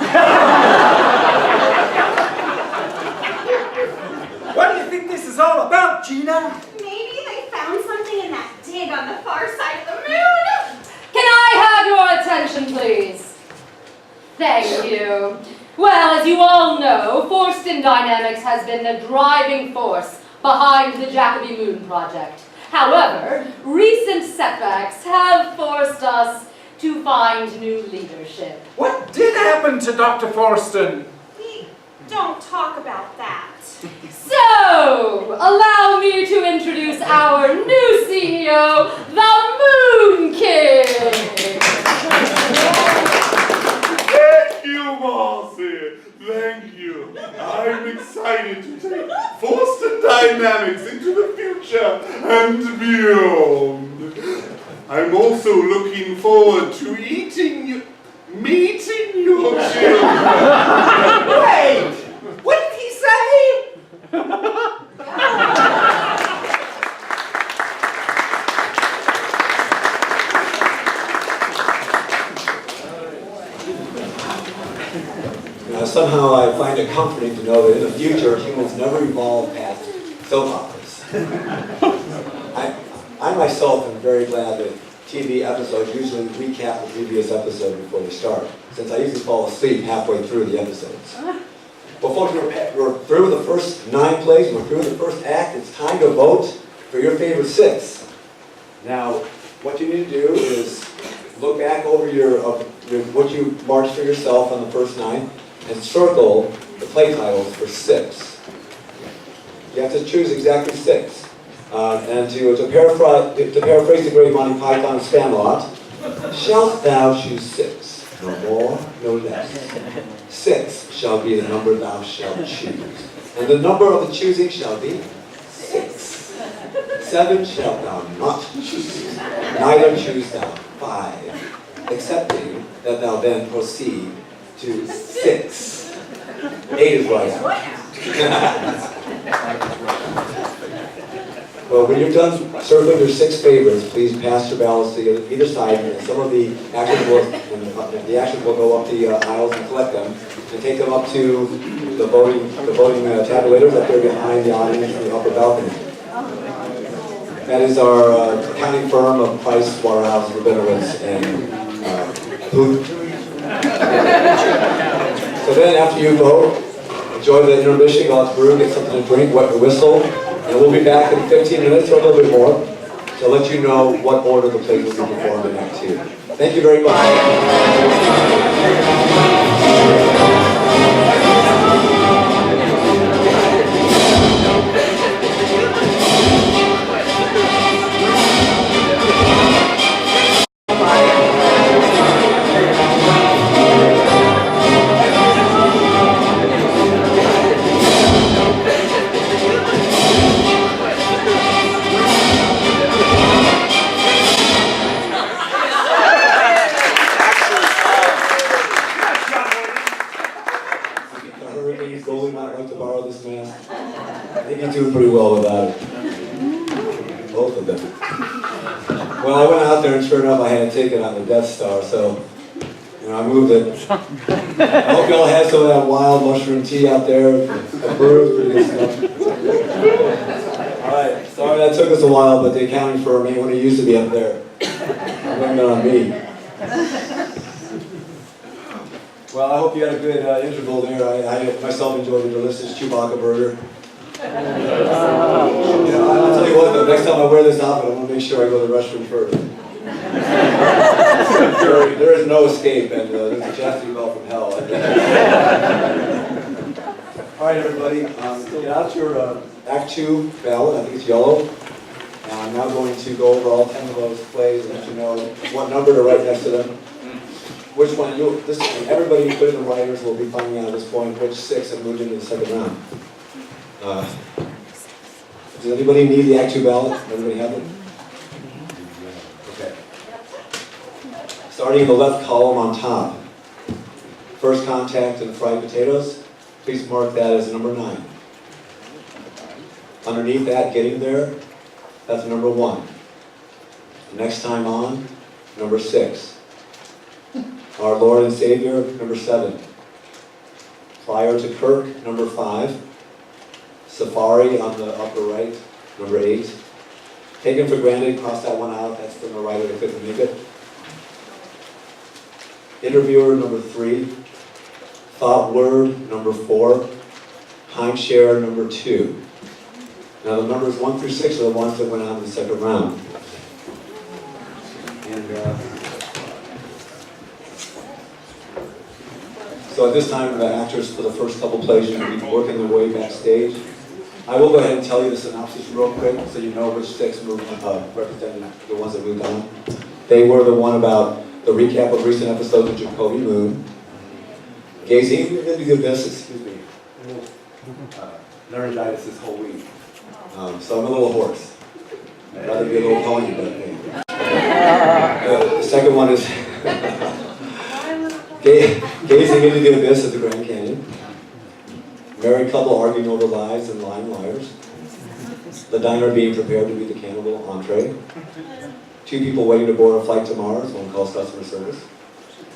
What do you think this is all about, Gina? Maybe they found something in that dig on the far side of the moon. Can I have your attention, please? Thank you. Well, as you all know, Forced Dynamics has been the driving force behind the Jacoby Moon project. However, recent setbacks have forced us to find new leadership. What did happen to Dr. Forston? We don't talk about that. So, allow me to introduce our new CEO, the Moon King! Thank you, Marcy. Thank you. I'm excited to take Forced Dynamics into the future and beyond. I'm also looking forward to meeting your children. Wait! What did he say? Somehow I find it comforting to know that in the future humans never evolve past soap operas. I myself am very glad that TV episodes usually recap the previous episode before they start, since I usually fall asleep halfway through the episodes. Well, folks, we're through the first 9 plays, we're through the first act. It's time to vote for your favorite 6. Now, what you need to do is look back over what you marked for yourself on the first 9 and circle the play titles for 6. You have to choose exactly 6. And to paraphrase the great Monty Python Spamalot, shalt thou choose 6, no more, no less. 6 shall be the number thou shalt choose, and the number of the choosing shall be 6. 7 shalt thou not choose, neither choose thou 5, excepting that thou then proceed to 6. 8 is right. Well, when you're done circling your 6 favorites, please pass your ballots to either side, and some of the actors will go up the aisles and collect them, and take them up to the voting tabulators up there behind the audience in the upper balcony. That is our accounting firm of Price, Waterhouse, Rabinowitz, and Booth. So then after you vote, enjoy the intermission, go out to brew, get something to drink, wet the whistle, and we'll be back in 15 minutes or a little bit more to let you know what order the plays will be performed in Act 2. Thank you very much. Pretty well without it. Both of them. Well, I went out there and sure enough I had a ticket on the Death Star, so I moved it. I hope y'all had some of that wild mushroom tea out there. Approved, pretty good stuff. Alright, sorry that took us a while, but the accounting firm ain't when it used to be up there. Blame it on me. Well, I hope you had a good interval there. I myself enjoyed the delicious Chewbacca burger. I'll tell you what, though, next time I wear this outfit, I'm going to make sure I go to the restroom first. There is no escape, and there's a chastity belt from hell. All right, everybody, get out your Act 2 ballot. I think it's yellow. And I'm now going to go over all 10 of those plays and let you know what number to write next to them. Which one, everybody, including the writers, will be finding out at this point which 6 have moved into the second round. Does anybody need the Act 2 ballot? Everybody have it? Okay. Starting in the left column on top. First contact and fried potatoes. Please mark that as number 9. Underneath that, getting there, that's number 1. Next time on, number 6. Our Lord and Savior, number 7. Prior to Kirk, number 5. Safari on the upper right, number 8. Taken for granted, cross that one out, that's from the writer that couldn't make it. Interviewer, number 3. Thought Word, number 4. Timeshare, number 2. Now the numbers 1 through 6 are the ones that went on in the second round. And so at this time, the actors for the first couple plays are going to be working their way backstage. I will go ahead and tell you the synopsis real quick so you know which 6 represented the ones that moved on. They were the one about the recap of recent episodes of Jacoby Moon. Gazing into the abyss, excuse me. Laryngitis this whole week. So I'm a little hoarse. I'd rather be a little pony, but hey. The second one is Gazing into the abyss of the Grand Canyon. Married couple arguing over lies and lying liars. The diner being prepared to be the cannibal entree. 2 people waiting to board a flight to Mars, one calls customer service.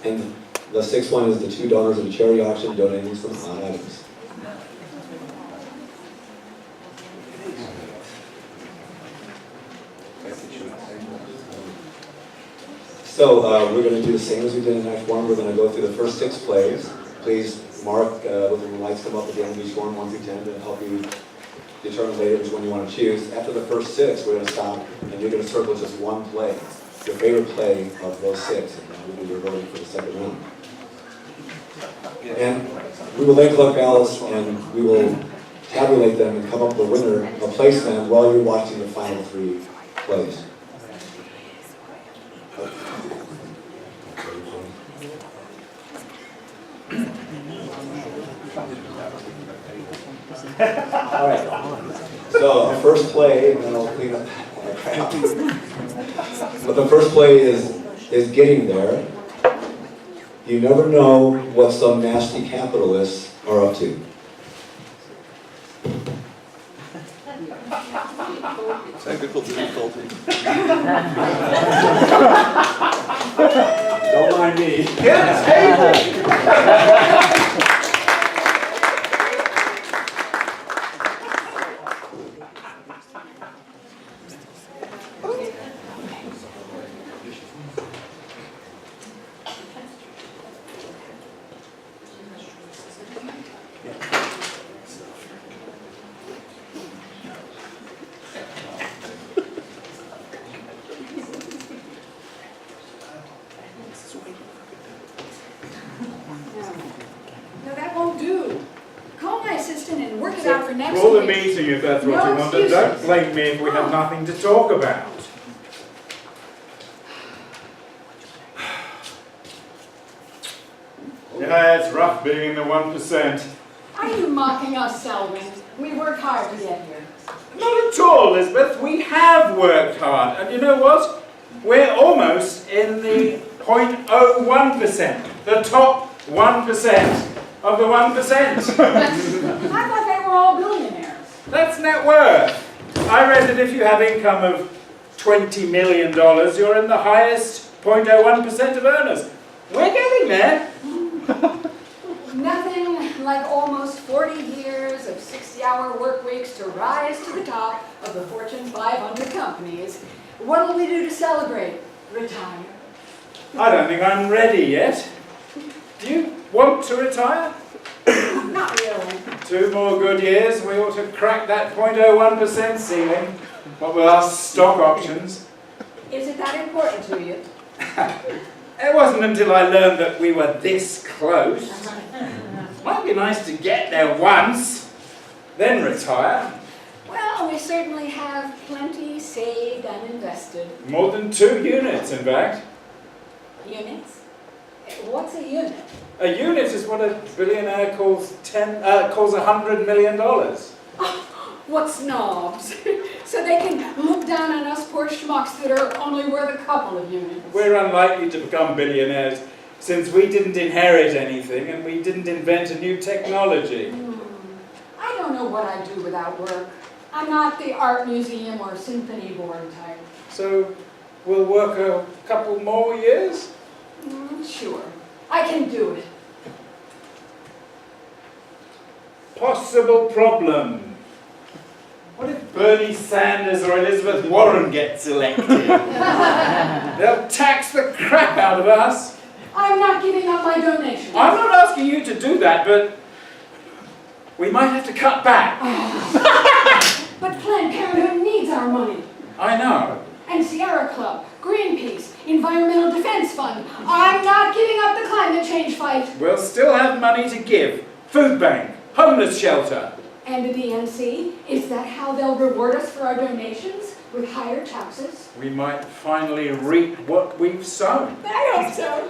And the 6th one is the 2 donors in a charity auction donating some odd items. So we're going to do the same as we did in Act 1. We're going to go through the first 6 plays. Please mark when the lights come up at the end of each one, 1 through 10, to help you determine later which one you want to choose. After the first 6, we're going to stop, and you're going to circle just one play, your favorite play of those 6, and we'll do your voting for the second round. And we will then collect ballots, and we will tabulate them and come up with a winner, a PlaySlam, while you're watching the final 3 plays. All right. So our first play, and then I'll clean up my crap. But the first play is getting there. You never know what some nasty capitalists are up to. Technical difficulty. Don't mind me. next Call the week. meeting if that's what No you want, but excuses. don't blame me if we have nothing to talk about. Yeah, it's rough being in the 1%. Are you mocking us, Selwyn? We worked hard to get here. Not at all, Elizabeth. We have worked hard. And you know what? We're almost in the 0.01%. The top 1% of the 1%. I thought they were all billionaires. That's net worth. I read that if you have income of $20 million, you're in the highest 0.01% of earners. We're getting there. Nothing like almost 40 years of 60-hour work weeks to rise to the top of the Fortune 500 companies. What will we do to celebrate? Retire? I don't think I'm ready yet. Do you want to retire? Not really. 2 more good years, we ought to crack that 0.01% ceiling. What with our stock options? Is it that important to you? It wasn't until I learned that we were this close. Might be nice to get there once, then retire. Well, we certainly have plenty saved and invested. More than 2 units, in fact. Units? What's a unit? A unit is what a billionaire calls $100 million. What snobs? So they can look down on us poor schmucks that are only worth a couple of units. We're unlikely to become billionaires since we didn't inherit anything and we didn't invent a new technology. I don't know what I'd do without work. I'm not the art museum or symphony board type. So we'll work a couple more years? Sure. I can do it. Possible problem. What if Bernie Sanders or Elizabeth Warren gets elected? They'll tax the crap out of us. I'm not giving up my donation. I'm not asking you to do that, but we might have to cut back. But Planned Parenthood needs our money. I know. And Sierra Club, Greenpeace, Environmental Defense Fund. I'm not giving up the climate change fight. We'll still have money to give. Food bank, homeless shelter. And the DNC? Is that how they'll reward us for our donations? With higher taxes? We might finally reap what we've sown. I hope so.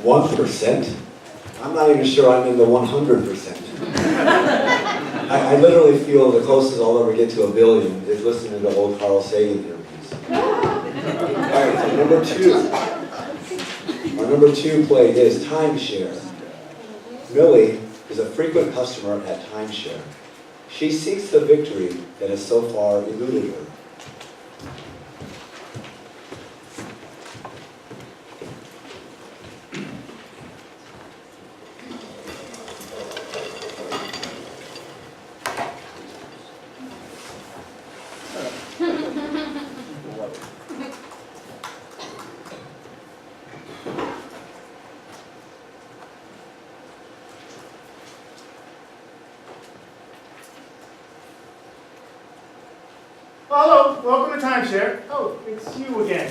1%? I'm not even sure I'm in the 100%. I literally feel the closest I'll ever get to a billion is listening to old Carl Sagan interviews. Alright, so number 2. Our number 2 play is timeshare. Millie is a frequent customer at timeshare. She seeks the victory that has so far eluded her. Hello, welcome to Timeshare. Oh, it's you again.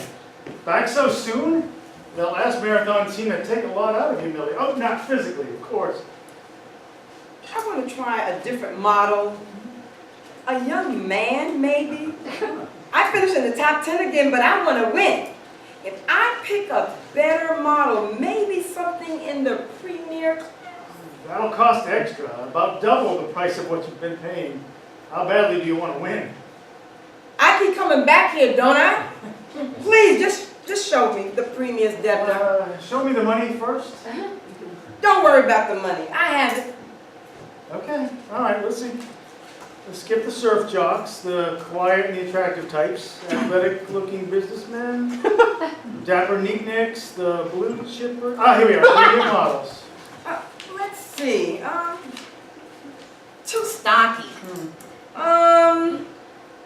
Back so soon? The last marathon seemed to take a lot out of you, Millie. Oh, not physically, of course. I want to try a different model. A young man, maybe. I finished in the top 10 again, but I want to win. If I pick a better model, maybe something in the premier class. That'll cost extra, about double the price of what you've been paying. How badly do you want to win? I keep coming back here, don't I? Please, just show me the premier's debtor. Show me the money first. Don't worry about the money. I have it. Okay, all right, let's see. Let's skip the surf jocks, the quiet and the attractive types, athletic-looking businessmen, dapper neatniks, the blue chipper. Ah, here we are, premium models. Let's see. Too stocky.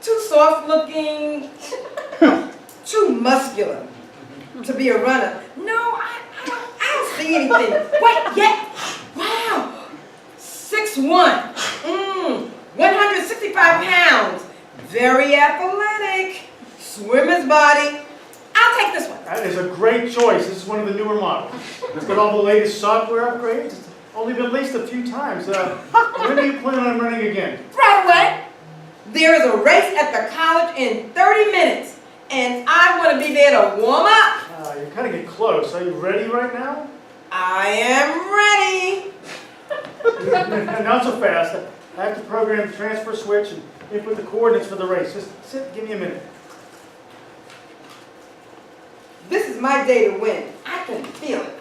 Too soft-looking. Too muscular to be a runner. No, I don't see anything. Wait, yeah. Wow. 6 6'1", 165 pounds, very athletic, swimmer's body. I'll take this one. That is a great choice. This is one of the newer models. It's got all the latest software upgrades. It's only been leased a few times. When do you plan on running again? Right away. There is a race at the college in 30 minutes, and I want to be there to warm up. You're kind of getting close. Are you ready right now? I am ready. Not so fast. I have to program the transfer switch and input the coordinates for the race. Just sit, give me a minute. This is my day to win. I can feel it.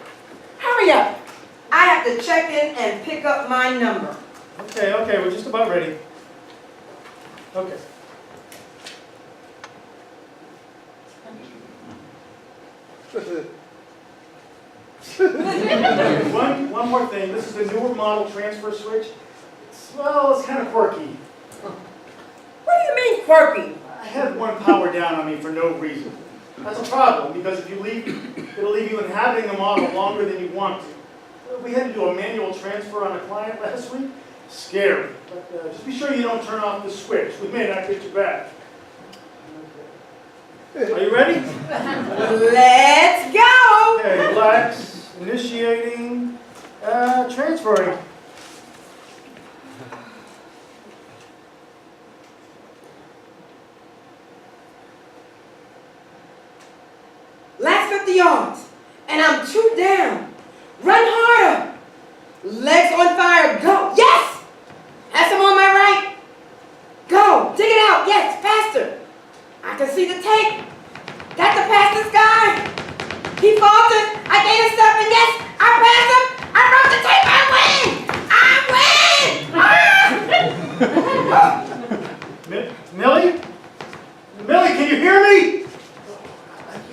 Hurry up. I have to check in and pick up my number. Okay, we're just about ready. Okay. One more thing. This is the newer model transfer switch. It's kind of quirky. What do you mean quirky? I had one power down on me for no reason. That's a problem, because if you leave, it'll leave you inhabiting the model longer than you want to. We had to do a manual transfer on a client last week. Scary. But just be sure you don't turn off the switch. We may not get you back. Okay. Are you ready? Let's go! Okay, relax. Initiating. Transferring. Last 50 yards, and I'm 2 down. Run harder. Legs on fire, go. Yes! Have some on my right. Go, dig it out, yes, faster. I can see the tape. Got to pass this guy. He faltered, I gained a step, and yes, I passed him. I broke the tape, I win! Millie? Millie, can you hear me?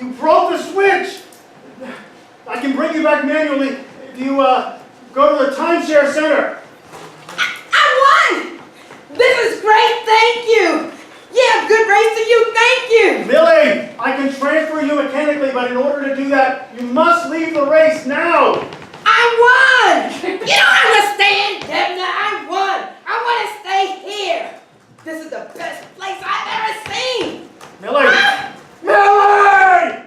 You broke the switch. I can bring you back manually if you go to the timeshare center. I won! This is great, thank you. Yeah, good race to you, thank you. Millie, I can transfer you mechanically, but in order to do that, you must leave the race now. I won! You don't understand, Debna, I won. I want to stay here. This is the best place I've ever seen. Millie! Millie!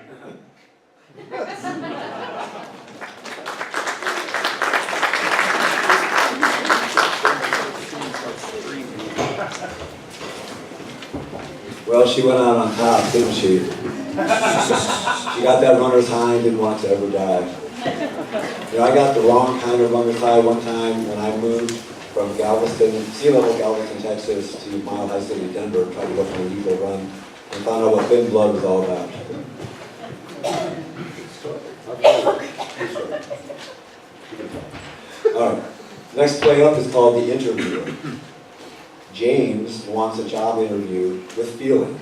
Well, she went out on top, didn't she? She got that runner's high and didn't want to ever die. You know, I got the wrong kind of runner's high one time when I moved from Galveston, sea level Galveston, Texas, to Mile High City, Denver, tried to go for an eagle run, and found out what thin blood was all about. All right. Next play up is called The Interviewer. James wants a job interview with feeling.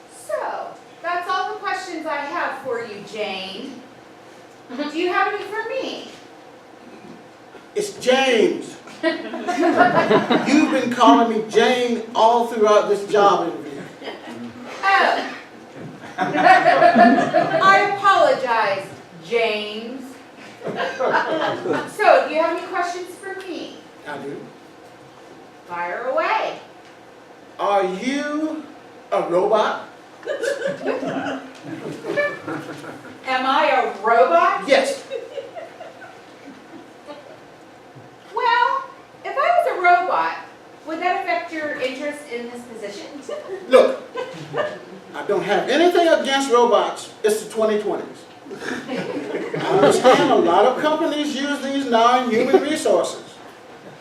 So, that's all the questions I have for you, Jane. Do you have any for me? It's James. You've been calling me Jane all throughout this job interview. Oh. I apologize, James. So, do you have any questions for me? I do. Fire away. Are you a robot? Am I a robot? Yes. Well, if I was a robot, would that affect your interest in this position? Look, I don't have anything against robots. It's the 2020s. I understand a lot of companies use these non-human resources.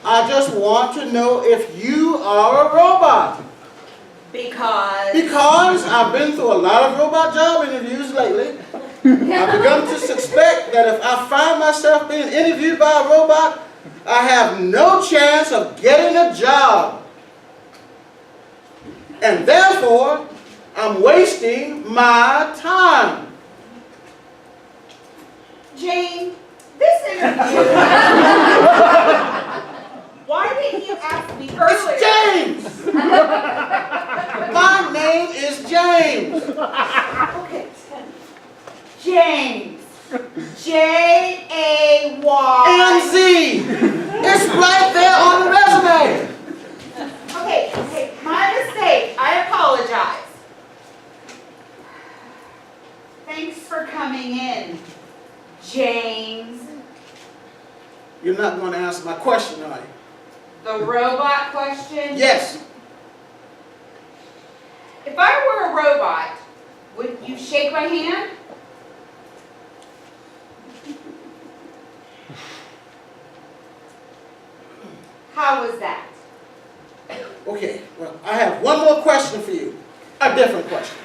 I just want to know if you are a robot. Because I've been through a lot of robot job interviews lately. I've begun to suspect that if I find myself being interviewed by a robot, I have no chance of getting a job. And therefore, I'm wasting my time. Jane, this interview... Why didn't you ask me earlier? It's James! My name is James. Okay. James. J-A-Y. N-Z. It's right there on the resume. Okay, my mistake. I apologize. Thanks for coming in, James. You're not going to answer my question, are you? The robot question? Yes. If I were a robot, would you shake my hand? How was that? Okay, well, I have one more question for you. A different question.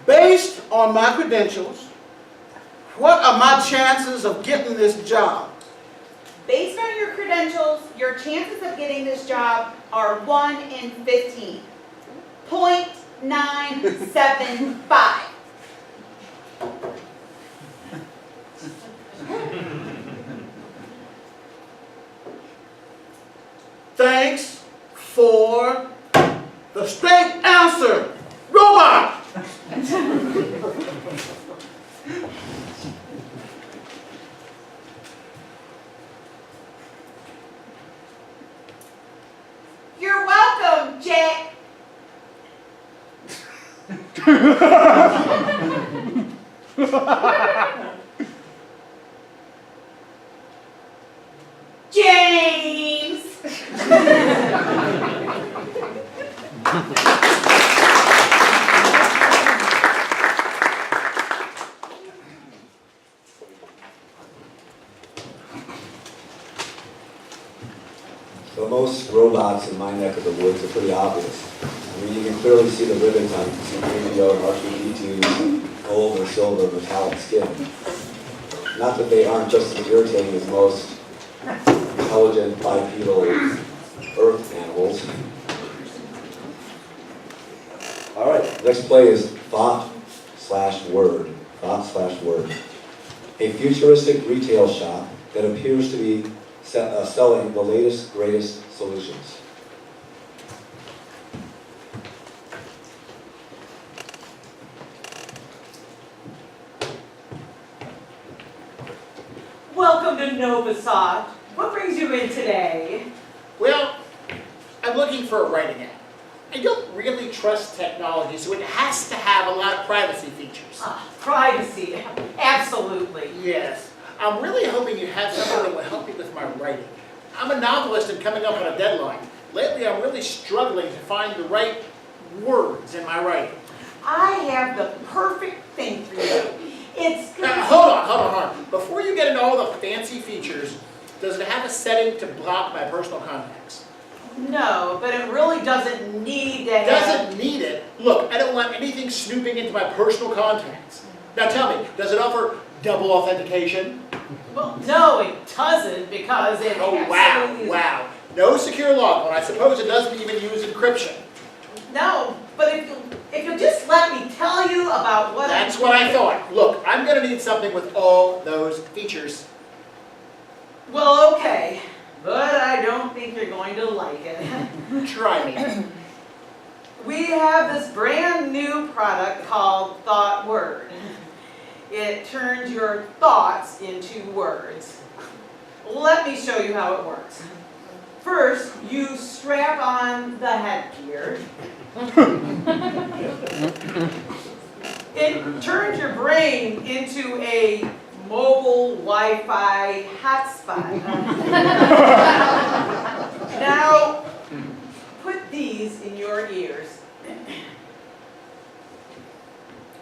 Based on my credentials, what are my chances of getting this job? Based on your credentials, your chances of getting this job are 1 in 15. 0.975. Thanks for the straight answer, robot! You're welcome, Jack. James. So most robots in my neck of the woods are pretty obvious. I mean, you can clearly see the ribbons on C-3PO and R2-D2's gold or silver metallic skin. Not that they aren't just as irritating as most intelligent bipedal earth animals. All right, next play is Thought/Word. Thought/Word. A futuristic retail shop that appears to be selling the latest, greatest solutions. Welcome to Novasot. What brings you in today? Well, I'm looking for a writing app. I don't really trust technology, so it has to have a lot of privacy features. Privacy, absolutely. Yes. I'm really hoping you have something that will help me with my writing. I'm a novelist and coming up on a deadline. Lately, I'm really struggling to find the right words in my writing. I have the perfect thing for you. It's good. Hold on. Before you get into all the fancy features, does it have a setting to block my personal contacts? No, but it really doesn't need to have... Doesn't need it? Look, I don't want anything snooping into my personal contacts. Now tell me, does it offer double authentication? Well, no, it doesn't, because it Wow. No secure log, and I suppose it doesn't even use encryption. No, but if you'll just let me tell you about what That's what I thought. Look, I'm going to need something with all those features. Well, okay, but I don't think you're going to like it. Try me. We have this brand new product called ThoughtWord. It turns your thoughts into words. Let me show you how it works. First, you strap on the headgear. It turns your brain into a mobile Wi-Fi hotspot. Now, put these in your ears.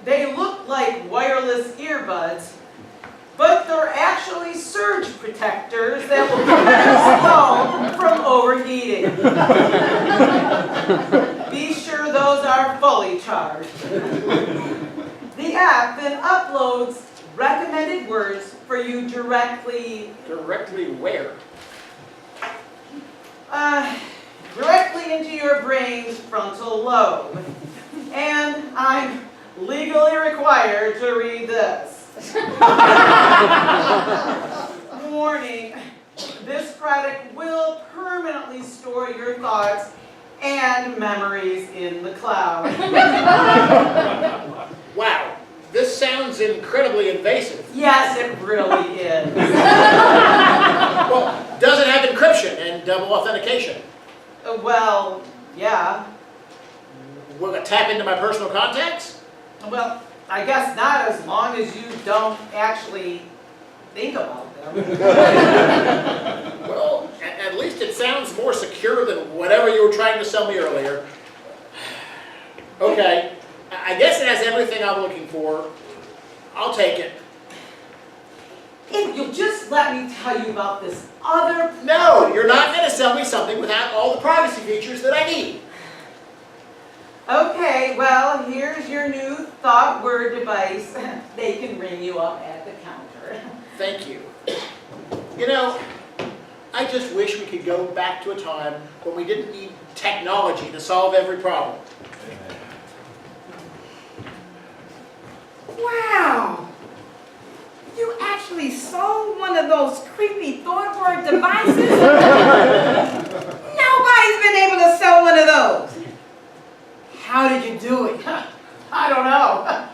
They look like wireless earbuds, but they're actually surge protectors that will keep your phone from overheating. Be sure those are fully charged. The app then uploads recommended words for you directly... Directly where? Directly into your brain's frontal lobe. And I'm legally required to read this. warning, this product will permanently store your thoughts and memories in the cloud. Wow, this sounds incredibly invasive. Yes, it really is. Well, does it have encryption and double authentication? Well, yeah. Will it tap into my personal contacts? Well, I guess not as long as you don't actually think about them. Well, at least it sounds more secure than whatever you were trying to sell me earlier. Okay, I guess it has everything I'm looking for. I'll take it. If you'll just let me tell you about this other... No, you're not going to sell me something without all the privacy features that I need. Okay, well, here's your new thought word device. They can ring you up at the counter. Thank you. You know, I just wish we could go back to a time when we didn't need technology to solve every problem. Wow! You actually sold one of those creepy thought word devices? Nobody's been able to sell one of those. How did you do it? I don't know.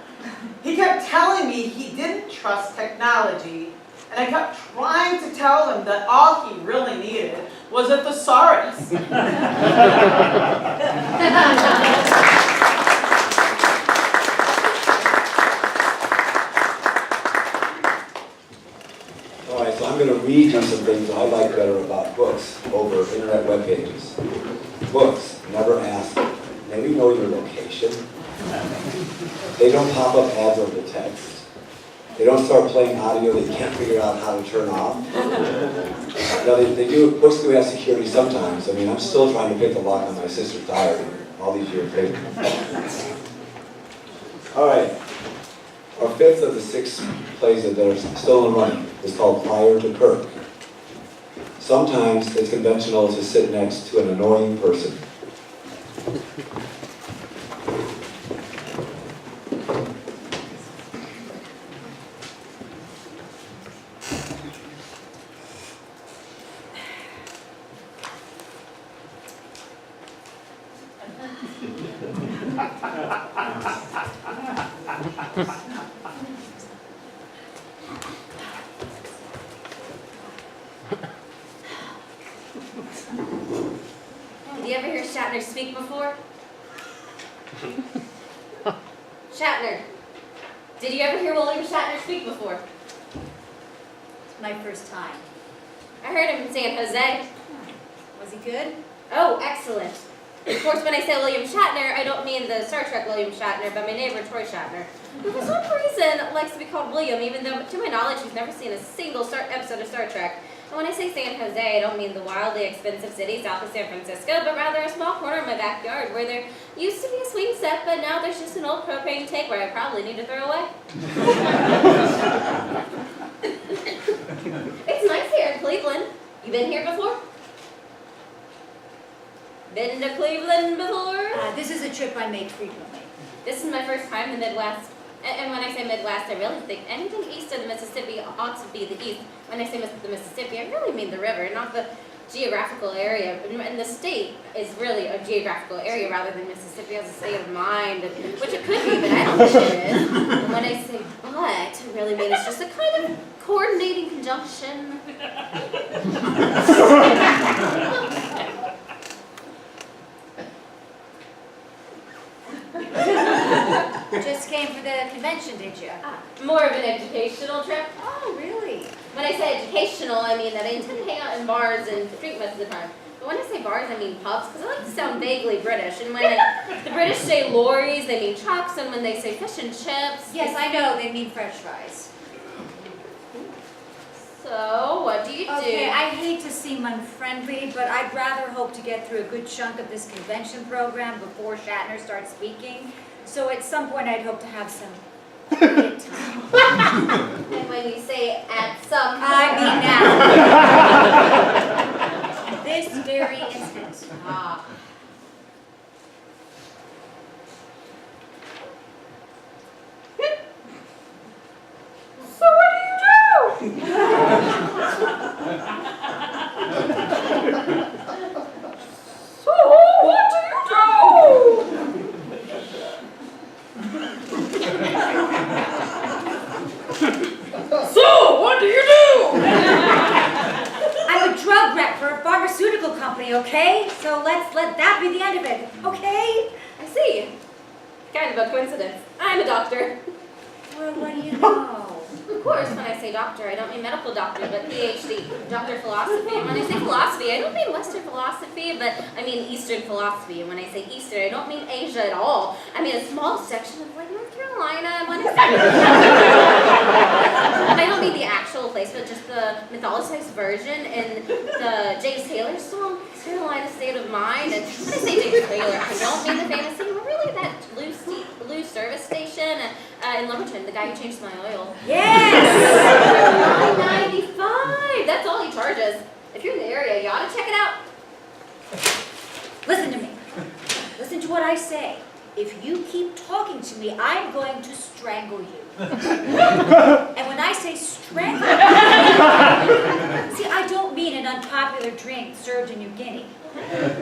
He kept telling me he didn't trust technology, and I kept trying to tell him that all he really needed was a thesaurus. All right, so I'm going to read you some things I like better about books over internet web pages. Books never ask, may we know your location? They don't pop up ads over the text. They don't start playing audio that you can't figure out how to turn off. Now, they do, books do have security sometimes. I mean, I'm still trying to pick the lock on my sister's diary all these years later. All right. Our fifth of the 6 plays that are still in the running is called Prior to Kirk. Sometimes it's conventional to sit next to an annoying person. Do you ever hear Shatner speak before? Shatner, did you ever hear William Shatner speak before? It's my first time. I heard him in San Jose. Was he good? Oh, excellent. Of course, when I say William Shatner, I don't mean the Star Trek William Shatner, but my neighbor Troy Shatner, who for some reason likes to be called William, even though, to my knowledge, he's never seen a single episode of Star Trek. And when I say San Jose, I don't mean the wildly expensive city south of San Francisco, but rather a small corner of my backyard where there used to be a swing set, but now there's just an old propane tank where I probably need to throw away. It's nice here in Cleveland. You been here before? Been to Cleveland before? This is a trip I make frequently. This is my first time in the Midwest. And when I say Midwest, I really think anything east of the Mississippi ought to be the East. When I say the Mississippi, I really mean the river, not the geographical area. And the state is really a geographical area rather than Mississippi as a state of mind, which it could be, but I don't think it is. And when I say but, I really mean it's just a kind of coordinating conjunction. Just came for the convention, did you? More of an educational trip. Oh, really? When I say educational, I mean that I intend to hang out in bars and street most of the time. But when I say bars, I mean pubs, because I like to sound vaguely British. And when the British say lorries, they mean trucks, and when they say fish and chips... Yes, I know, they mean french fries. So, what do you do? Okay, I hate to seem unfriendly, but I'd rather hope to get through a good chunk of this convention program before Shatner starts speaking. So at some point, I'd hope to have some quiet time. And when you say at some point... I mean now. This very instant. Ah. So what do you do? the end of it, okay? I see. Kind of a coincidence. I'm a doctor. Well, what do you know? Of course, when I say doctor, I don't mean medical doctor, but PhD, doctor of philosophy. And when I say philosophy, I don't mean Western philosophy, but I mean Eastern philosophy. And when I say Eastern, I don't mean Asia at all. I mean a small section of like North Carolina. And when I say and I don't mean the actual place, but just the mythologized version in the James Taylor song, Carolina State of Mind. And when I say James Taylor, I don't mean the famous thing, but really that blue service station in Lumberton, the guy who changed my oil. Yes! $9.95. That's all he charges. If you're in the area, you ought to check it out. Listen to me. Listen to what I say. If you keep talking to me, I'm going to strangle you. And when I say strangle, see, I don't mean an unpopular drink served in New Guinea.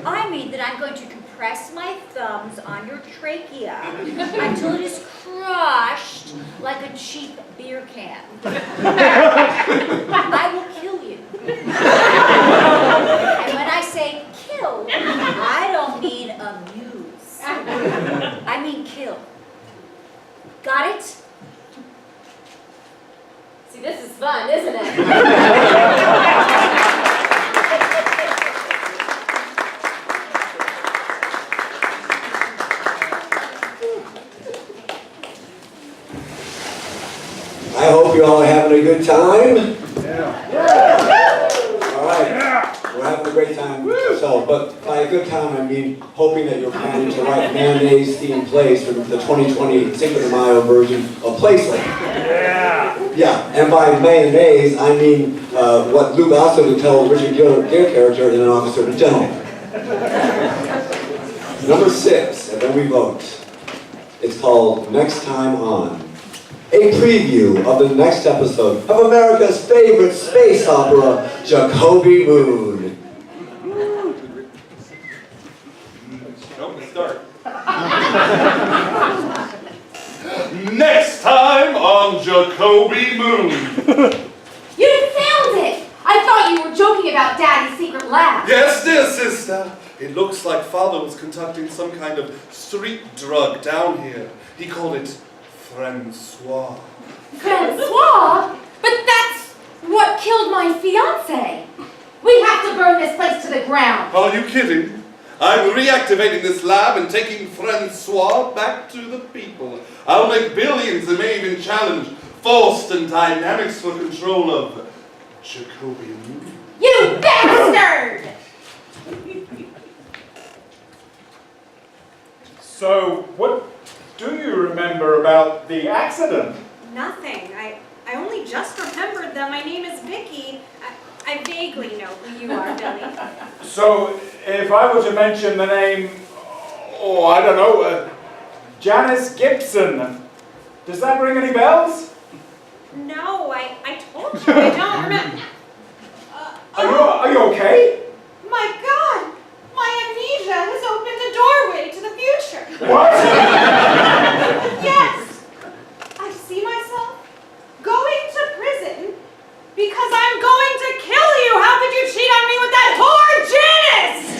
I mean that I'm going to compress my thumbs on your trachea until it is crushed like a cheap beer can. I will kill you. And when I say kill, I don't mean amuse. I mean kill. Got it? See, this is fun, isn't it? I hope you're all having a good time. All right. We're having a great time ourselves, but by a good time, I mean hoping that you're planning to write mayonnaise-themed plays for the 2020 Cinco de Mayo version of PlaySlam. Yeah, and by mayonnaise, I mean what Luke also would tell Richard Gere character in An Officer and a Gentleman. Number 6, and then we vote. It's called Next Time On. A preview of the next episode of America's favorite space opera, Jacoby Moon. Nope, let's start. Next time on Jacoby Moon. You found it! I thought you were joking about Daddy's secret lab. Yes, dear sister. It looks like Father was conducting some kind of street drug down here. He called it Francois. Francois? But that's what killed my fiancé. We have to burn this place to the ground. Are you kidding? I'm reactivating this lab and taking Francois back to the people. I'll make billions and may even challenge Falston Dynamics for control of Jacoby Moon. You bastard! So, what do you remember about the accident? Nothing. I only just remembered that my name is Vicky. I vaguely know who you are, Billy. So, if I were to mention the name, I don't know, Janice Gibson, does that ring any bells? No, I told you I don't remember. Are you okay? My God! My amnesia has opened a doorway to the future. What? Yes! I see myself going to prison because I'm going to kill you! How could you cheat on me with that whore Janice?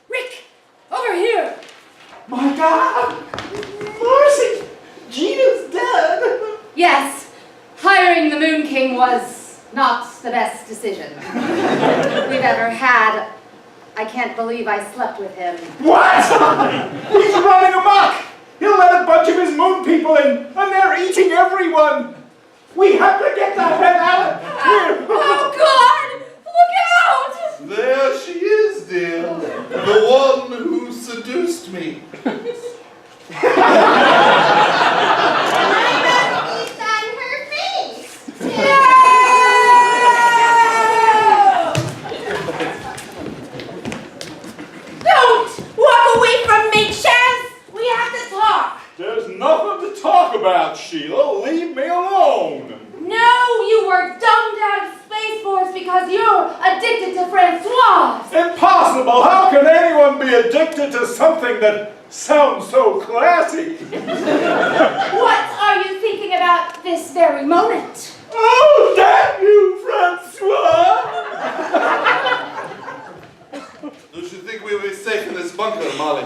Rick, over here. My God! Marcy! Gina's dead! Yes, hiring the Moon King was not the best decision we've ever had. I can't believe I slept with him. What? He's running amok! He'll let a bunch of his moon people in, and they're eating everyone! We have to get that head out! Here! Oh, God! Look out! There she is, dear. The one who seduced me. There's nothing to talk about, Sheila. Leave me alone. No, you were dumped out of Space Force because you're addicted to Francois. Impossible! How can anyone be addicted to something that sounds so classy? What are you thinking about this very moment? Oh, damn you, Francois! You should think we would be safe in this bunker, Molly.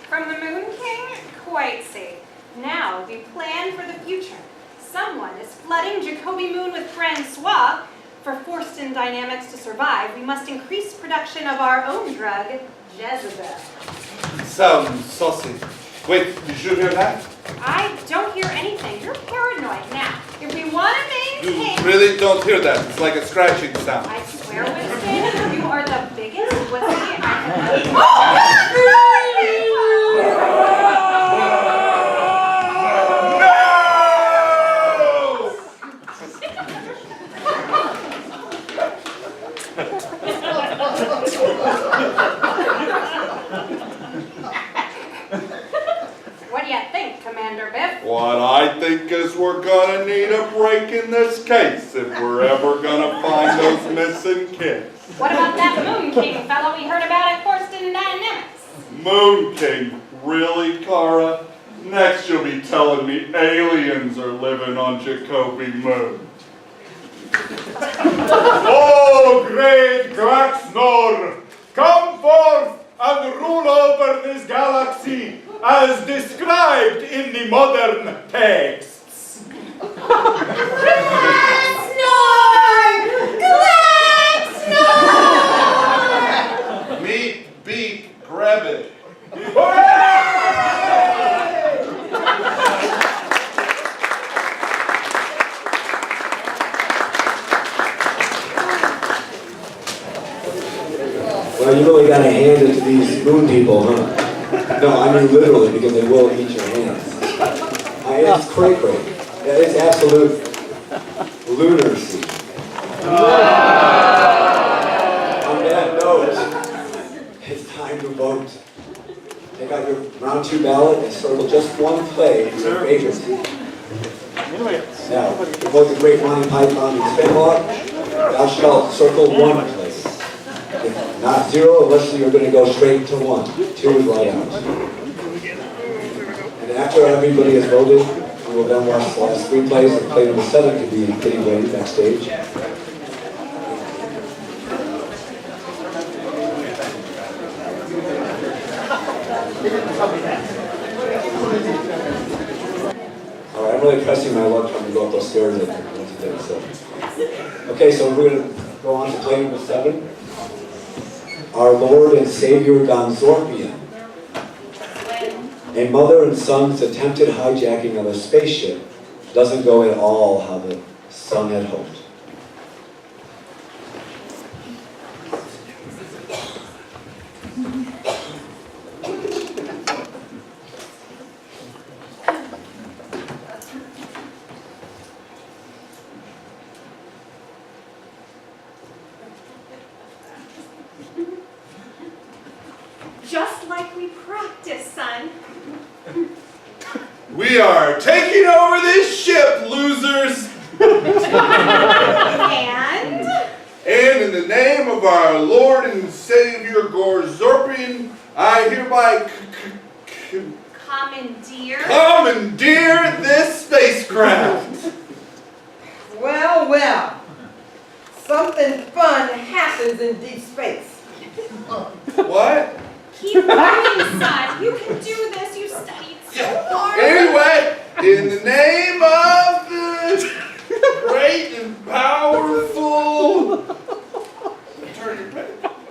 From the Moon King? Quite safe. Now we plan for the future. Someone is flooding Jacoby Moon with Francois. For Forston Dynamics to survive, we must increase production of our own drug, Jezebel. Sounds saucy. Wait, did you hear that? I don't hear anything. You're paranoid now. If we want to You maintain... really don't hear that. It's like a scratching sound. I swear, Winston, you are the biggest wussy I have What do you think, Commander Biff? What I think is we're gonna need a break in this case if we're ever gonna find those missing kids. What about that Moon King fellow we heard about at Forston Dynamics? Moon King, really, Kara? Next you'll be telling me aliens are living on Jacoby Moon. Oh, great Graxnor, come forth and rule over this galaxy as described in the modern texts. Meat, beak, grab it. Well, you really gotta hand it to these moon people, huh? No, I mean literally, because they will eat your hands. It's cray-cray. Yeah, it's absolute lunacy. On that note, it's time to vote. Take out your round 2 ballot and circle just one play for your favorite team. Now, to vote the great Monty Python and Spinball, thou shalt circle one play. Not 0 unless you're going to go straight to 1. 2 is right out. And after everybody has voted, we will then watch the last 3 plays, and play number 7 can be getting ready backstage. Alright, I'm really pressing my luck trying to go up those stairs today, so. Okay, so we're going to go on to play number 7. Our Lord and Savior Gonzorpian. A mother and son's attempted hijacking of a spaceship doesn't go at all how the son had hoped. Just like we practiced, son. We are taking over this ship, losers! And? And in the name of our Lord and Savior Gorzorpian, I hereby commandeer this spacecraft. Well, well. Something fun happens in deep space. What? Keep working, son. You can do this. You studied so hard. Anyway, in the name of the great and powerful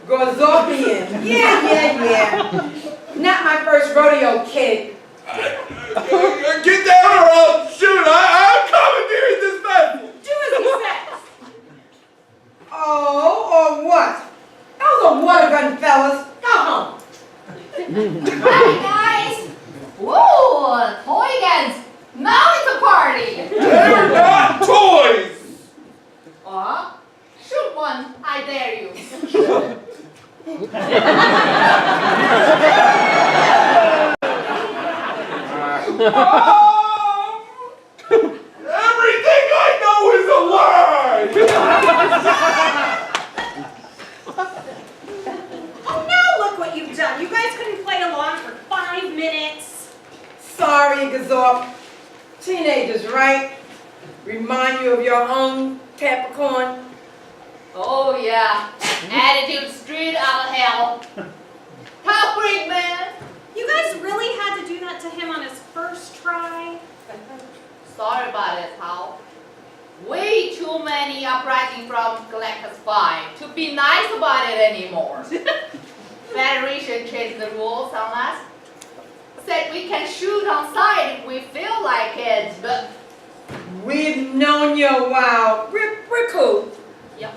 Gorzorpian. Yeah. Not my first rodeo, kid. Get down or I'll shoot. I'm commandeering this vessel. Do as he says. Oh, or what? Those are water gun fellas. Go home. Hi, guys! Whoa, toy guns! Now it's a party! They're not toys! Shoot one, I dare you. Everything I know is a lie! Oh, now look what you've done. You guys couldn't play along for 5 minutes. Sorry, Gazorp. Teenagers, right? Remind you of your own Capricorn? Oh yeah, attitude straight out of hell. Heartbreak, man. You guys really had to do that to him on his first try? Sorry about it, pal. Way too many uprising from Galactus 5 to be nice about it anymore. Federation changed the rules on us. Said we can shoot on sight if we feel like it, but... We've known you a while. We're cool. Yep.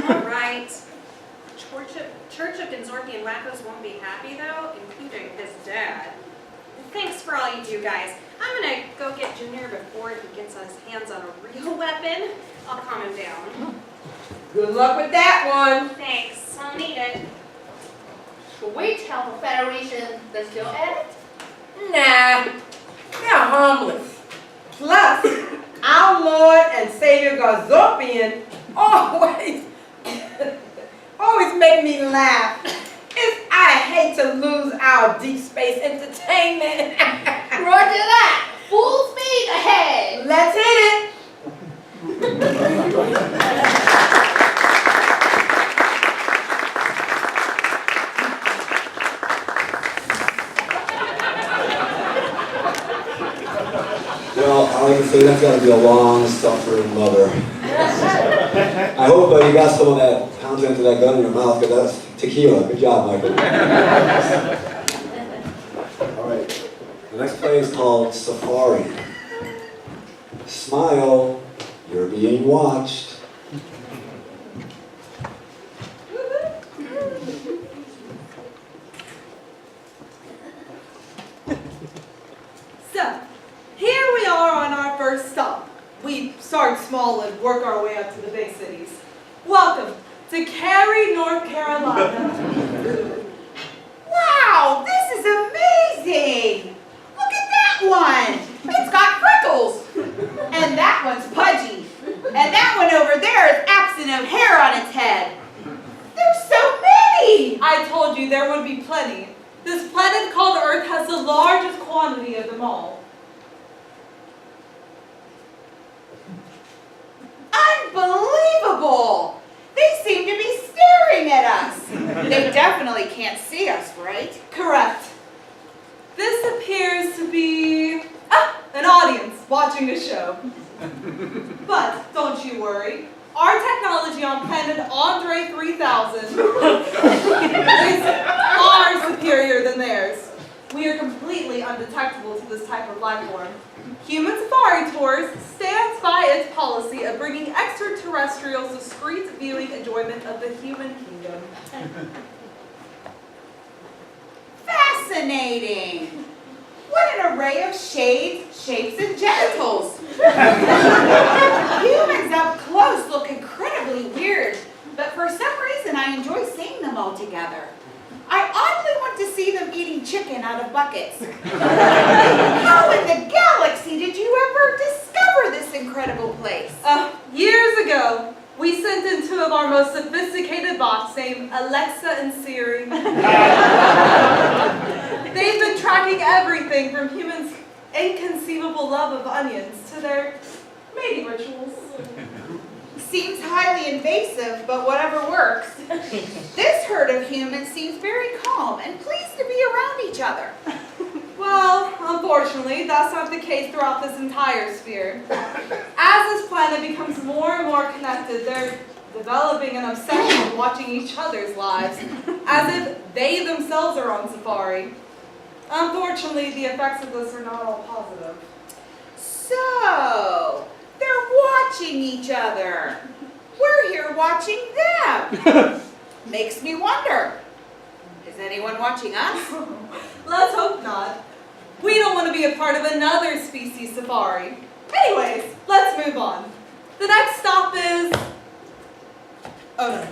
All right. Church of Genzorpian wackos won't be happy though, including his dad. Thanks for all you do, guys. I'm gonna go get Junior before he gets his hands on a real weapon. I'll calm him down. Good luck with that one. Thanks, I'll need it. Should we tell the Federation they're still at it? Nah, they're harmless. Plus, our Lord and Savior Gazorpian always make me laugh. I hate to lose our deep space entertainment. Roger that! Full speed ahead! Let's hit it! Well, all I can say, that's got to be a long, suffering mother. I hope you got some of that pounds into that gun in your mouth, because that's tequila. Good job, Michael. All right. The next play is called Safari. Smile, you're being watched. So, here we are on our first stop. We start small and work our way up to the big cities. Welcome to Cary, North Carolina. Wow, this is amazing! Look at that one! It's got freckles! And that one's pudgy. And that one over there is absent of hair on its head. There's so many! I told you there would be plenty. This planet called Earth has the largest quantity of them all. Unbelievable! They seem to be staring at us. They definitely can't see us, right? Correct. This appears to be an audience watching a show. But don't you worry. Our technology on planet Andre 3000 is far superior than theirs. We are completely undetectable to this type of life form. Human Safari Tours stands by its policy of bringing extraterrestrials discreet viewing enjoyment of the human kingdom. Fascinating! What an array of shades, shapes, and genitals! Humans up close look incredibly weird, but for some reason I enjoy seeing them all together. I oddly want to see them eating chicken out of buckets. How in the galaxy did you ever discover this incredible place? Years ago, we sent in two of our most sophisticated bots named Alexa and Siri. They've been tracking everything from humans' inconceivable love of onions to their mating rituals. Seems highly invasive, but whatever works. This herd of humans seems very calm and pleased to be around each other. Well, unfortunately, that's not the case throughout this entire sphere. As this planet becomes more and more connected, they're developing an obsession with watching each other's lives, as if they themselves are on safari. Unfortunately, the effects of this are not all positive. So, they're watching each other. We're here watching them. Makes me wonder, is anyone watching us? Let's hope not. We don't want to be a part of another species safari. Anyways, let's move on. The next stop is... Oh no.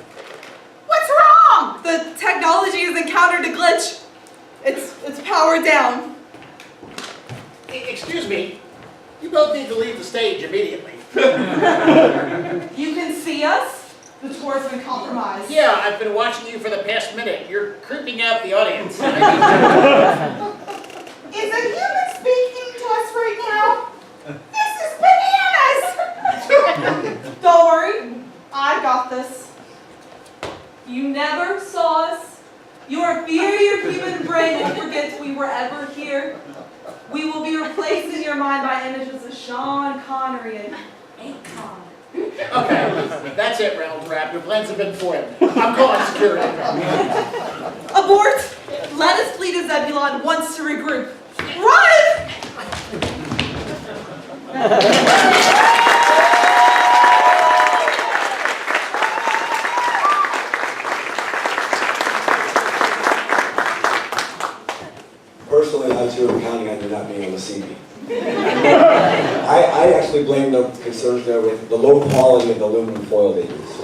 What's wrong? The technology has encountered a glitch. It's powered down. Excuse me. You both need to leave the stage immediately. You can see us? The tour's been compromised. Yeah, I've been watching you for the past minute. You're creeping out the audience. Is a human speaking to us right now? This is bananas! Don't worry, I got this. You never saw us. Your inferior human brain will forget we were ever here. We will be replaced in your mind by images of Sean Connery and Akon. Okay, that's it, Reynolds Wrap. Your plans have been foiled. I'm calling security. Abort! Let us flee to Zebulon once to regroup. Run! Personally, I too am counting on you not being able to see me. I actually blame the concerns there with the low quality of the aluminum foil they use.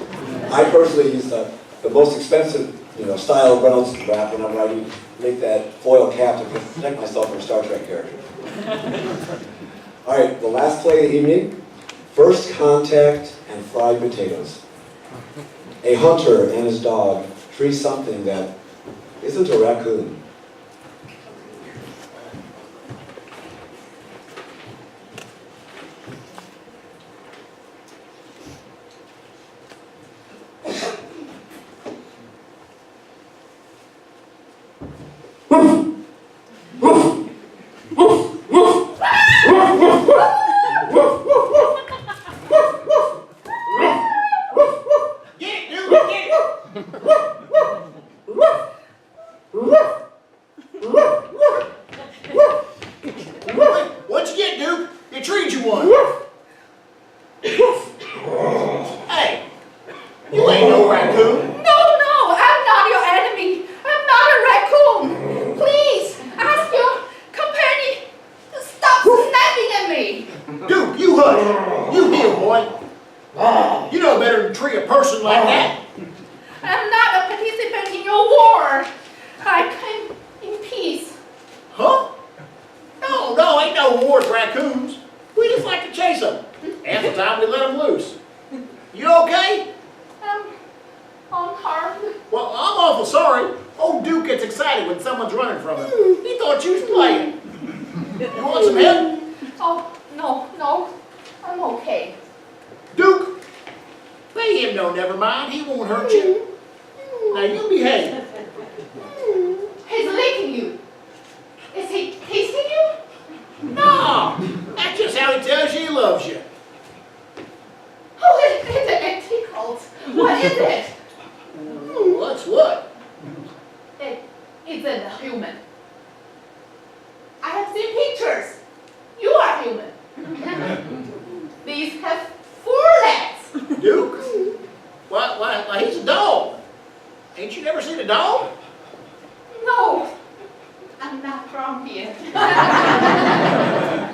I personally use the most expensive, style of Reynolds wrap whenever I make that foil cap to protect myself from a Star Trek character. All right, the last play of the evening, First Contact and Fried Potatoes. A hunter and his dog tree something that isn't a raccoon. What'd you get, Duke? You treed you one. Hey, you ain't no raccoon. No, I'm not your enemy. I'm not a raccoon. Please, ask your companion to stop snapping at me. Duke, you hush. You heal, boy. You know better than treat a person like that. I'm not a participant in your war. I came in peace. Huh? No, ain't no wars, raccoons. We just like to chase them. Half the time we let them loose. You okay? Unharmed. Well, I'm awful sorry. Old Duke gets excited when someone's running from him. He thought you was playing. You want some help? Oh, no, I'm okay. Duke, pay him no, never mind. He won't hurt you. Now you behave. He's licking you. Is he kissing you? No, that's just how he tells you he loves you. Oh, it tickles. What is it? What's what? It's a human. I have seen pictures. You are human. These have 4 legs. Duke? Why, he's a dog. Ain't you never seen a dog? No, I'm not from here.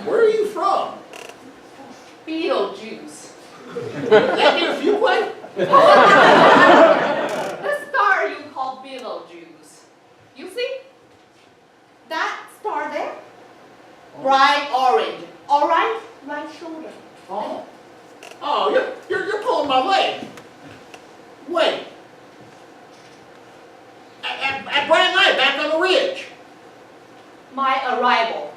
Where are you from? Beetlejuice. That near Fuquay? The star you call Beetlejuice. You see? That star there? Bright orange. All right? Right shoulder. Oh, you're pulling my leg. Wait. At bright light back on the ridge. My arrival.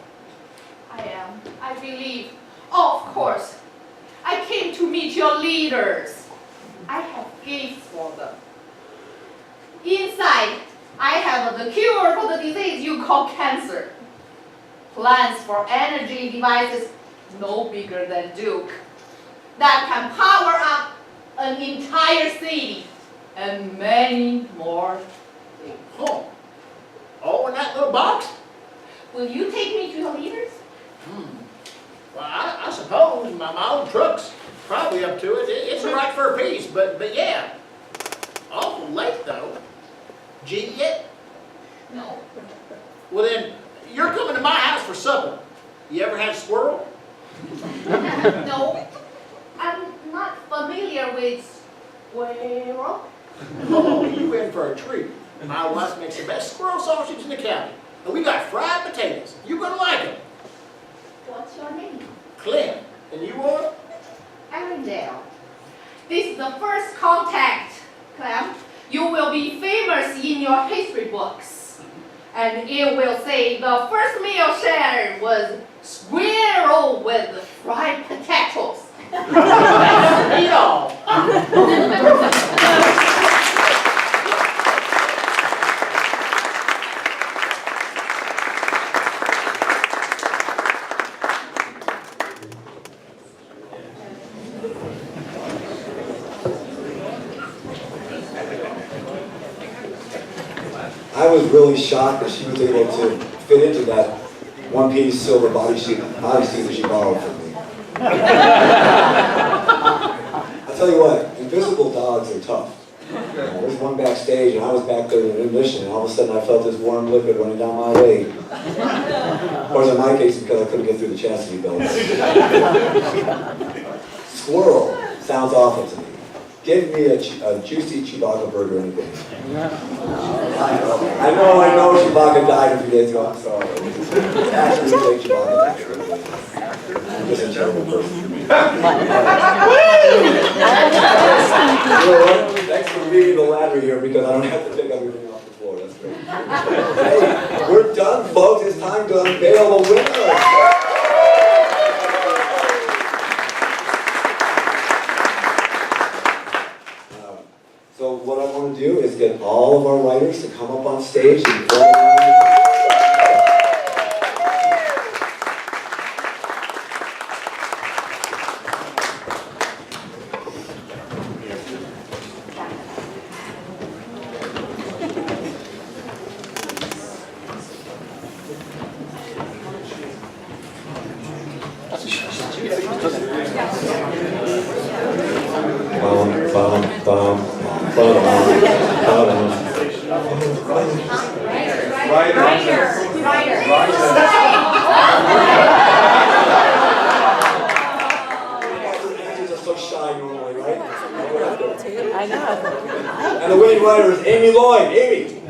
I believe. Of course. I came to meet your leaders. I have gifts for them. Inside, I have the cure for the disease you call cancer. Plans for energy devices no bigger than Duke that can power up an entire city and many more things. Oh, all in that little box? Will you take me to your leaders? Well, I suppose my old truck's probably up to it. It's all right for a piece, but yeah. Awful late though. G yet? No. Well then, you're coming to my house for supper. You ever had squirrel? No. I'm not familiar with squirrel. Oh, you in for a treat. My wife makes the best squirrel sausage in the county. And we got fried potatoes. You're gonna like them. What's your name? Clem. And you are? Arendelle. This is the first contact, Clem. You will be famous in your history books. And it will say the first meal shared was squirrel with fried potatoes. Eat all. I was really shocked that she was able to fit into that one-piece silver bodysuit that she borrowed from me. I'll tell you what, invisible dogs are tough. There's one backstage, and I was back there in intermission, and all of a sudden I felt this warm liquid running down my leg. Of course, in my case, because I couldn't get through the chastity belt. Squirrel sounds awful to me. Give me a juicy Chewbacca burger any day. I know Chewbacca died a few days ago, I'm sorry. Actually, like Chewbacca. I'm just a terrible person. You know what? Thanks for reading the ladder here because I don't have to pick everything off the floor. That's great. Hey, we're done, folks. It's time to unveil the winner. So what I want to do is get all of our writers to come up on stage and go around. And the winning writer is Amy Lloyd. Amy!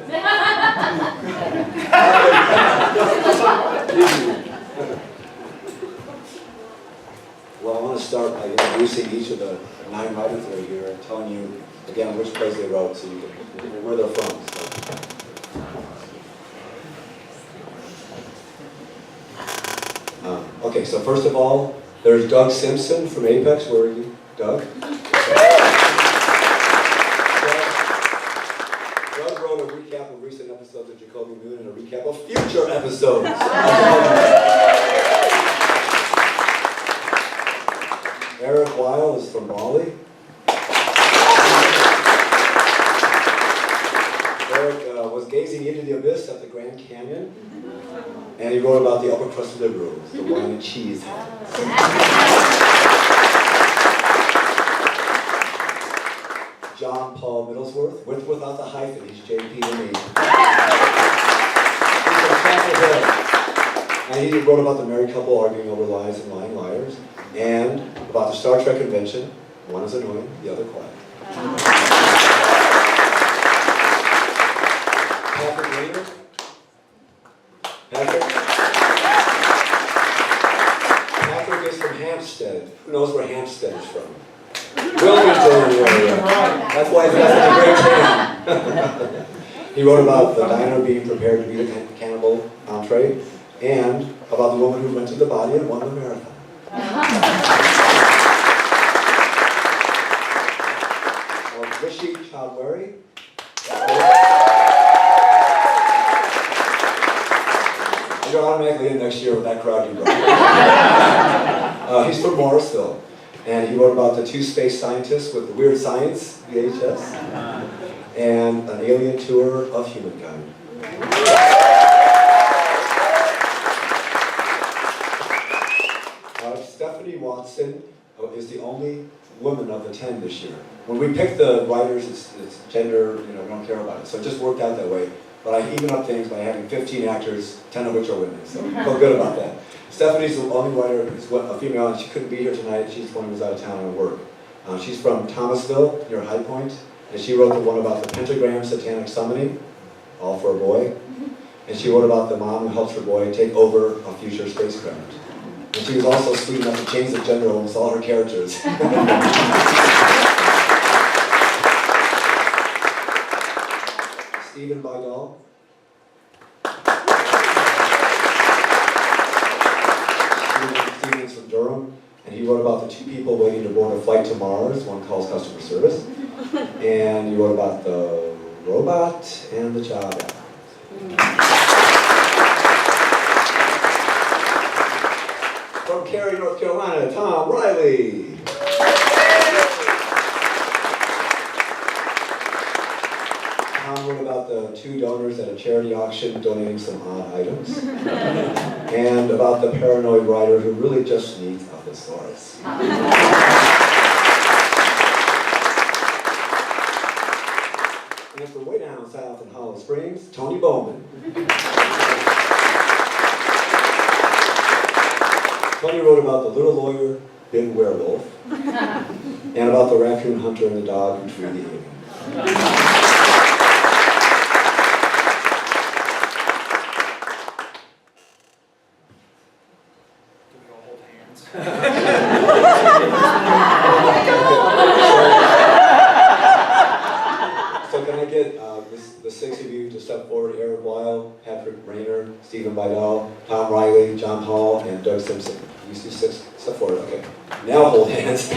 Well, I want to start by introducing each of the 9 writers that are here and telling you, again, which plays they wrote so you can, where they're from. So. Okay, so first of all, there's Doug Simpson from Apex. Where are you, Doug? Doug wrote a recap of recent episodes of Jacoby Moon and a recap of future episodes. Eric Weil is from Mali. Eric was gazing into the abyss at the Grand Canyon, and he wrote about the upper crust liberals, the wine and cheese. John Paul Middlesworth, with without the hyphen, he's JP to me. He's from Chapel Hill. And he wrote about the married couple arguing over lies and lying liars, and about the Star Trek convention. One is annoying, the other quiet. Patrick Rayner. Patrick is from Hampstead. Who knows where Hampstead is from? Wilmington area. That's why he's got such a great tan. He wrote about the diner being prepared to be the cannibal entree, and about the woman who rented the body and won the marathon. Rishi Chowdhury. You're automatically in next year with that crowd you brought. He's from Morrisville, and he wrote about the 2 space scientists with the Weird Science VHS and an alien tour of humankind. Stephanie Watson is the only woman of the 10 this year. When we picked the writers, it's gender, we don't care about it. So it just worked out that way. But I even up things by having 15 actors, 10 of which are women. So I feel good about that. Stephanie's the only writer who's a female, and she couldn't be here tonight. She's the one who was out of town on work. She's from Thomasville, near High Point, and she wrote the one about the pentagram satanic summoning, all for a boy. And she wrote about the mom who helps her boy take over a future spacecraft. And she was also sweet enough to change the gender of almost all her characters. Stephen Bidal. Stephen's from Durham. And he wrote about the two people waiting to board a flight to Mars, one calls customer service. And he wrote about the robot and the job app. From Cary, North Carolina, Tom Riley. Tom wrote about the two donors at a charity auction donating some odd items. And about the paranoid writer who really just needs a thesaurus. And from way down south in Hollow Springs, Tony Bowman. Tony wrote about the little lawyer, big werewolf, and about the raccoon hunter and the dog who treated the alien. So can I get the six of you to step forward? Eric Weil, Patrick Rayner, Stephen Bidell, Tom Riley, John Hall, and Doug Simpson. You see six? Step forward, okay. Now hold hands. I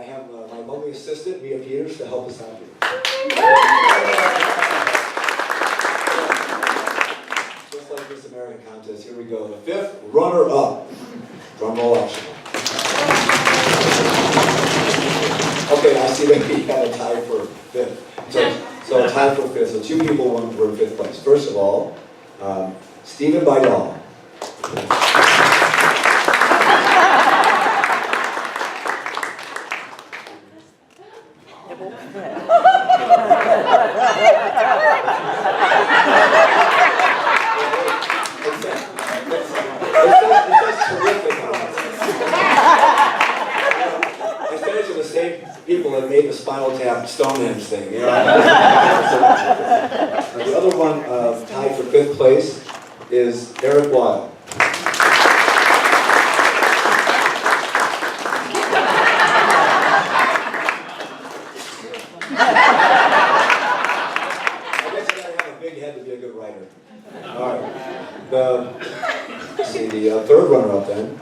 have my lovely assistant, Mia Peters, to help us out here. Just like this American contest, here we go. The fifth runner-up. Drum roll optional. Okay, I see that we had a tie for fifth. So a tie for fifth. So two people were in fifth place. First of all, Stephen Bidall. People that made the Spinal Tap Stonehenge thing, you know. The other one tied for fifth place is Eric Weil. I guess you gotta have a big head to be a good writer. All right. The third runner-up then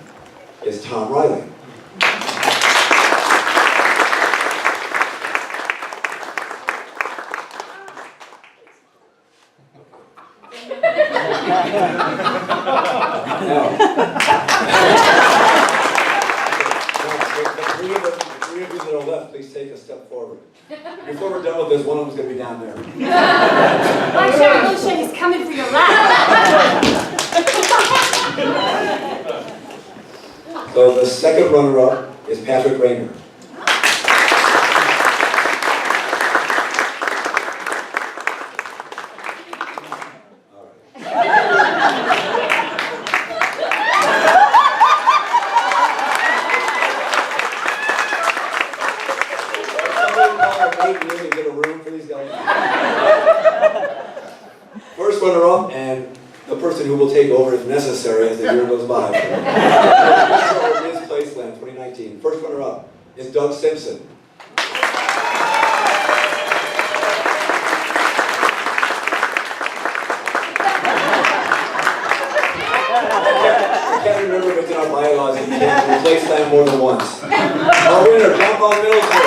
is Tom Riley. Please take a step forward. Before we're done with this, one of them's going to be down there. My Sherry Milkshake is coming for your lap. So the second runner-up is Patrick Rayner. First runner-up, and the person who will take over if necessary as the year goes by. PlaySlam 2019. First runner-up is Doug Simpson. I can't remember if it's in our bylaws that you can't PlaySlam more than once. Our winner, John Paul Middleton.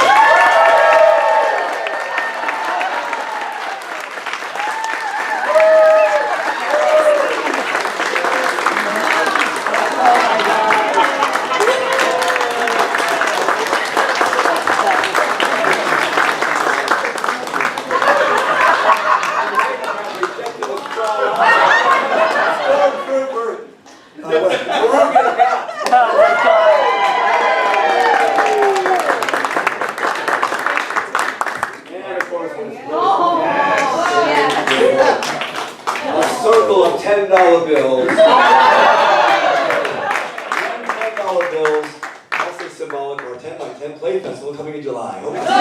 Circle of $10 bills. $10 bills, also symbolic, or 10 by 10 Play Festival coming in July. Hope to see you.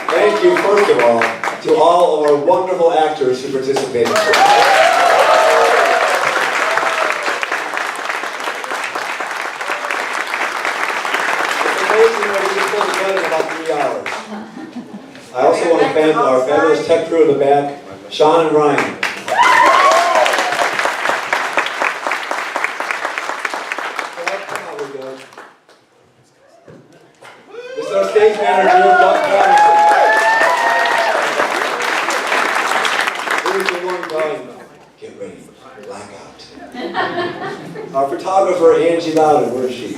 Thank you, first of all, to all of our wonderful actors who participated. stars. I also want to thank our fabulous tech crew in the back, Sean and Ryan. This is our stage manager, Buck Patterson. Here's the one volume. Get ready, blackout. Our photographer, Angie Loudon, where is she?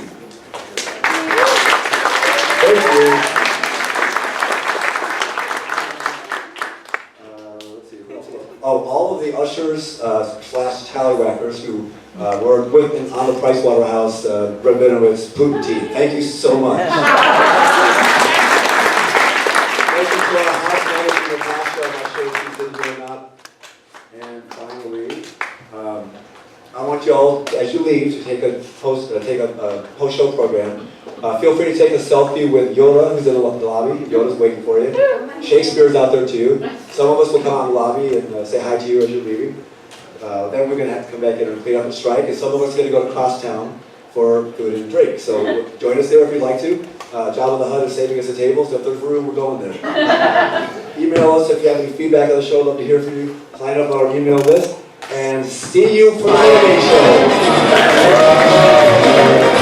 Thank you. Let's see. Oh, all of the ushers slash tallywhackers who were with on the Price Waterhouse Rabinowitz Putin team. Thank you so much. Thank you to our house manager, Natasha. I'm not sure if she's in here or not. And finally, I want you all, as you leave, to take a post-show program. Feel free to take a selfie with Yoda, who's in the lobby. Yoda's waiting for you. Shakespeare's out there too. Some of us will come out in the lobby and say hi to you as you're leaving. Then we're going to have to come back in and clean up the strike, and some of us are going to go to Crosstown for food and drink. So join us there if you'd like to. Jabba the Hutt is saving us a table, so if there's room, we're going there. Email us if you have any feedback on the show. I'd love to hear from you. Sign up on our email list. And see you for the anime show.